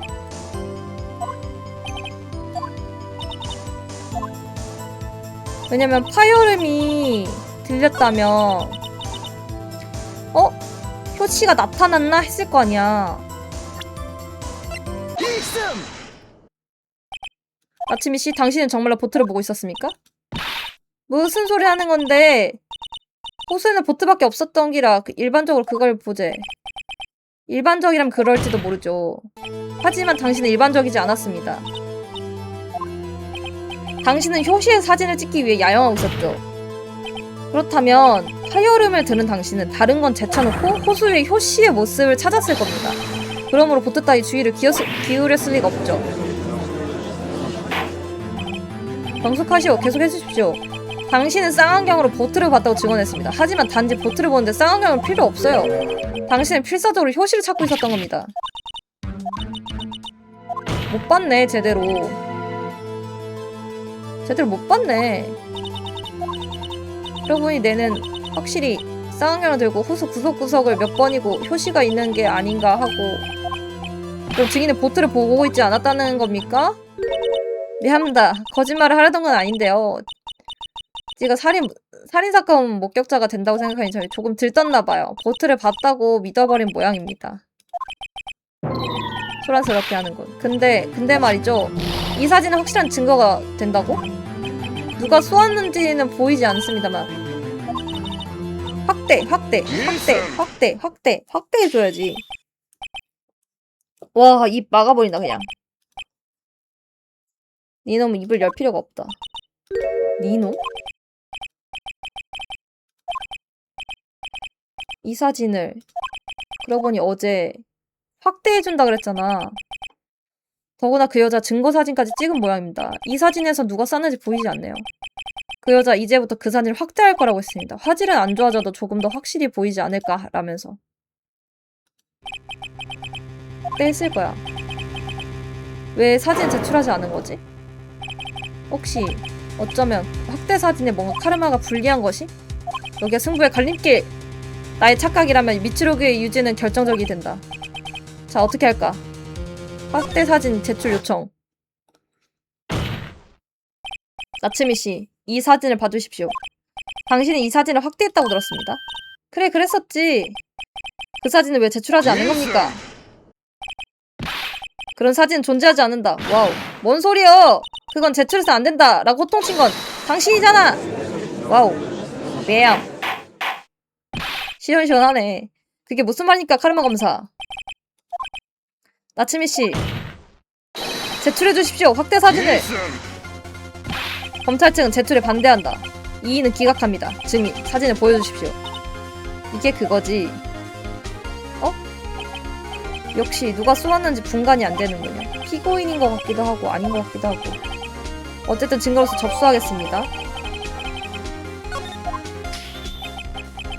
왜냐면 파열음이 들렸다면 효씨가 나타났나 했을 거 아니야. 나츠미씨, 당신은 정말로 보트를 보고 있었습니까? 무슨 소리 하는 건데? 호수에는 보트밖에 없었던 기라 일반적으로 그걸 보재. 일반적이라면 그럴지도 모르죠. 하지만 당신은 일반적이지 않았습니다. 당신은 효시의 사진을 찍기 위해 야영하고 있었죠. 그렇다면 파열음을 들은 당신은 다른 건 제쳐놓고 호수 위에 효시의 모습을 찾았을 겁니다. 그러므로 보트 따위 주의를 기울였을 리가 없죠. 정숙하시오. 계속 해주십시오. 당신은 쌍안경으로 보트를 봤다고 증언했습니다. 하지만 단지 보트를 보는데 쌍안경은 필요 없어요. 당신은 필사적으로 효시를 찾고 있었던 겁니다. 못 봤네, 제대로. 제대로 못 봤네. 그러고 보니 내는 확실히 쌍안경을 들고 호수 구석구석을 몇 번이고 효시가 있는 게 아닌가 하고. 그럼 증인은 보트를 보고 있지 않았다는 겁니까? 미안합니다. 거짓말을 하려던 건 아닌데요. 제가 살인사건 목격자가 된다고 생각하니 저희 조금 들떴나봐요. 보트를 봤다고 믿어버린 모양입니다. 소란스럽게 하는군. 근데 말이죠. 이 사진은 확실한 증거가 된다고? 누가 쏘았는지는 보이지 않습니다만. 확대해줘야지. 와, 입 막아버린다, 그냥. 니놈은 입을 열 필요가 없다. 니놈? 이 사진을 그러고 보니 어제 확대해준다 그랬잖아. 더구나 그 여자 증거사진까지 찍은 모양입니다. 이 사진에서 누가 쌌는지 보이지 않네요. 그 여자 이제부터 그 사진을 확대할 거라고 했습니다. 화질은 안 좋아져도 조금 더 확실히 보이지 않을까 라면서. 확대했을 거야. 왜 사진 제출하지 않은 거지? 혹시 어쩌면 확대 사진에 뭔가 카르마가 불리한 것이? 여기가 승부의 갈림길! 나의 착각이라면 미츠로그의 유지는 결정적이 된다. 자, 어떻게 할까? 확대 사진 제출 요청. 나츠미씨, 이 사진을 봐주십시오. 당신은 이 사진을 확대했다고 들었습니다. 그래, 그랬었지. 그 사진을 왜 제출하지 않은 겁니까? 그런 사진은 존재하지 않는다. 와우. 뭔 소리여! 그건 제출해서 안 된다! 라고 호통친 건 당신이잖아! 와우. 매양. 시원시원하네. 그게 무슨 말입니까, 카르마 검사? 나츠미씨, 제출해 주십시오. 확대 사진을. 검찰 측은 제출에 반대한다. 이의는 기각합니다. 증인, 사진을 보여주십시오. 이게 그거지. 역시 누가 쏘았는지 분간이 안 되는군요. 피고인인 것 같기도 하고 아닌 것 같기도 하고. 어쨌든 증거로서 접수하겠습니다.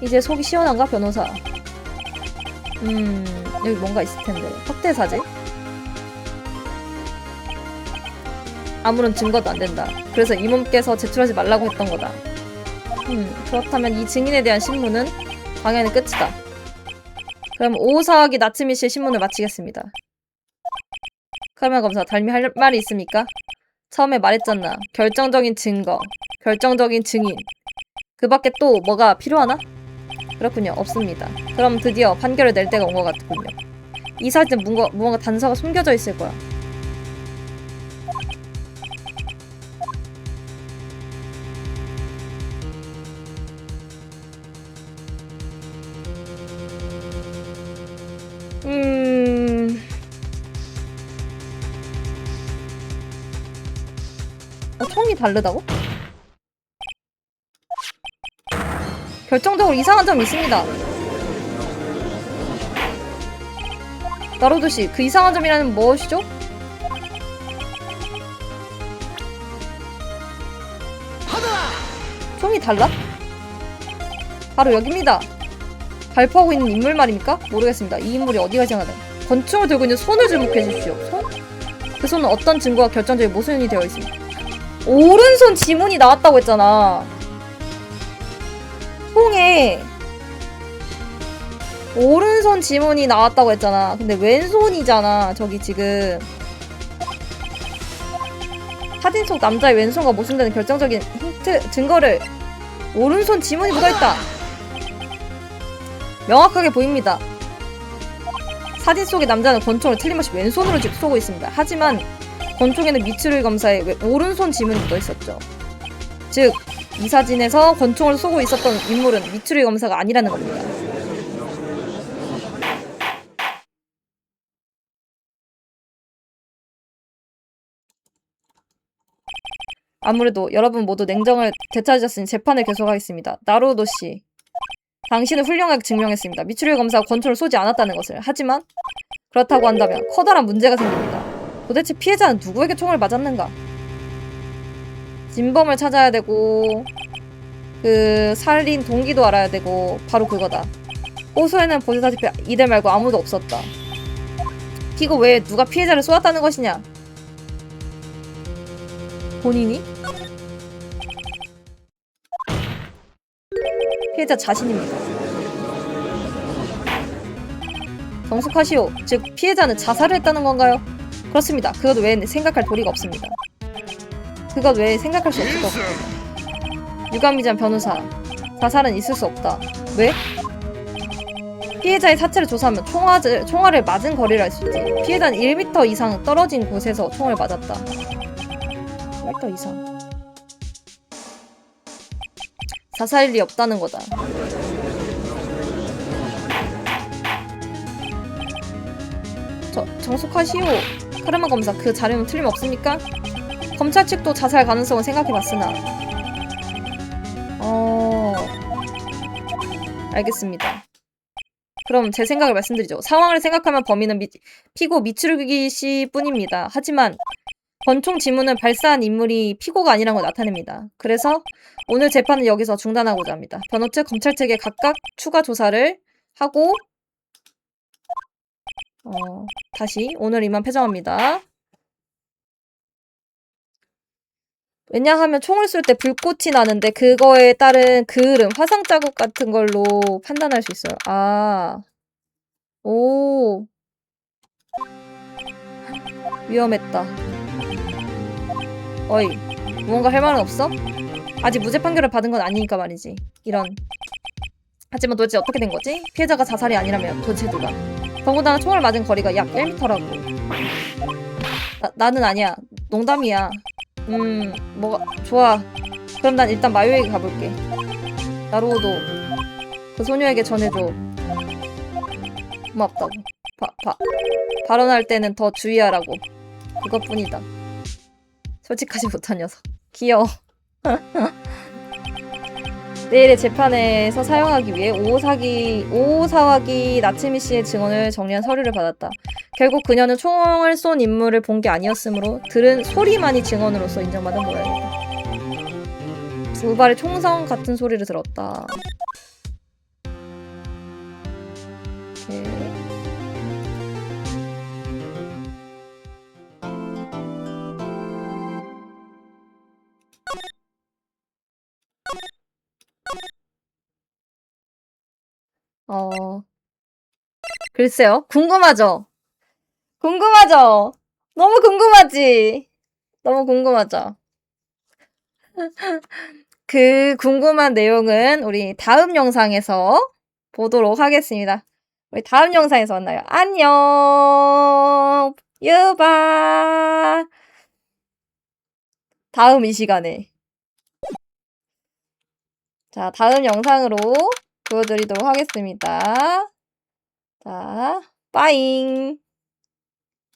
이제 속이 시원한가, 변호사? 여기 뭔가 있을 텐데. 확대 사진? 아무런 증거도 안 된다. 그래서 이몸께서 제출하지 말라고 했던 거다. 그렇다면 이 증인에 대한 신문은 당연히 끝이다. 그럼 오사하기 나츠미 씨의 신문을 마치겠습니다. 카르마 검사, 달미 할 말이 있습니까? 처음에 말했잖아. 결정적인 증거, 결정적인 증인. 그 밖에 또 뭐가 필요하나? 그렇군요. 없습니다. 그럼 드디어 판결을 낼 때가 온 것 같군요. 이 사진은 무언가 단서가 숨겨져 있을 거야. 총이 다르다고? 결정적으로 이상한 점이 있습니다. 나로드씨, 그 이상한 점이라는 무엇이죠? 총이 달라? 바로 여기입니다. 발표하고 있는 인물 말입니까? 모르겠습니다. 이 인물이 어디가 생각나요? 권총을 들고 있는 손을 주목해 주십시오. 손? 그 손은 어떤 증거와 결정적인 모순이 되어 있습니다. 오른손 지문이 나왔다고 했잖아. 총에 오른손 지문이 나왔다고 했잖아. 근데 왼손이잖아. 저기 지금 사진 속 남자의 왼손과 모순되는 결정적인 증거를 오른손 지문이 묻어있다. 명확하게 보입니다. 사진 속의 남자는 권총을 틀림없이 왼손으로 쏘고 있습니다. 하지만 권총에는 미츠루이 검사의 오른손 지문이 묻어있었죠. 즉, 이 사진에서 권총을 쏘고 있었던 인물은 미츠루이 검사가 아니라는 겁니다. 아무래도 여러분 모두 냉정을 되찾으셨으니 재판을 계속하겠습니다. 나루오도 씨, 당신은 훌륭하게 증명했습니다. 미츠루이 검사가 권총을 쏘지 않았다는 것을. 하지만 그렇다고 한다면 커다란 문제가 생깁니다. 도대체 피해자는 누구에게 총을 맞았는가? 진범을 찾아야 되고 그 살인 동기도 알아야 되고 바로 그거다. 호소에는 보시다시피 이들 말고 아무도 없었다. 피고 외에 누가 피해자를 쏘았다는 것이냐? 본인이? 피해자 자신입니다. 정숙하시오. 즉 피해자는 자살을 했다는 건가요? 그렇습니다. 그것 외에는 생각할 도리가 없습니다. 그것 외에 생각할 수 없을 것 같습니다. 유감이전 변호사. 자살은 있을 수 없다. 왜? 피해자의 사체를 조사하면 총알을 맞은 거리를 알 수 있지. 피해자는 1m 이상 떨어진 곳에서 총을 맞았다. 1m 이상. 자살일 리 없다는 거다. 정숙하시오. 카르마 검사, 그 자료는 틀림없습니까? 검찰 측도 자살 가능성을 생각해봤으나 알겠습니다. 그럼 제 생각을 말씀드리죠. 상황을 생각하면 범인은 피고 미츠루기 씨 뿐입니다. 하지만 권총 지문을 발사한 인물이 피고가 아니라는 걸 나타냅니다. 그래서 오늘 재판은 여기서 중단하고자 합니다. 변호 측, 검찰 측에 각각 추가 조사를 하고 다시 오늘 이만 패정합니다. 왜냐하면 총을 쏠 때 불꽃이 나는데 그거에 따른 그을음, 화상 자국 같은 걸로 판단할 수 있어요. 아, 오, 위험했다. 어이, 무언가 할 말은 없어? 아직 무죄 판결을 받은 건 아니니까 말이지. 이런. 하지만 도대체 어떻게 된 거지? 피해자가 자살이 아니라면 도대체 누가? 더군다나 총을 맞은 거리가 약 1m라고. 나는 아니야. 농담이야. 뭐가 좋아. 그럼 난 일단 마요에게 가볼게. 나루오도 그 소녀에게 전해줘. 고맙다고. 발언할 때는 더 주의하라고. 그것뿐이다. 솔직하지 못한 녀석. 귀여워. 내일의 재판에서 사용하기 위해 오오사와기 나츠미 씨의 증언을 정리한 서류를 받았다. 결국 그녀는 총을 쏜 인물을 본 게 아니었으므로 들은 소리만이 증언으로서 인정받은 모양이다. 두 발의 총성 같은 소리를 들었다. 오케이. 글쎄요. 궁금하죠? 궁금하죠? 너무 궁금하지? 너무 궁금하죠? 그 궁금한 내용은 우리 다음 영상에서 보도록 하겠습니다. 우리 다음 영상에서 만나요. 안녕! 유바! 다음 이 시간에. 자, 다음 영상으로 보여드리도록 하겠습니다. 자, 빠잉!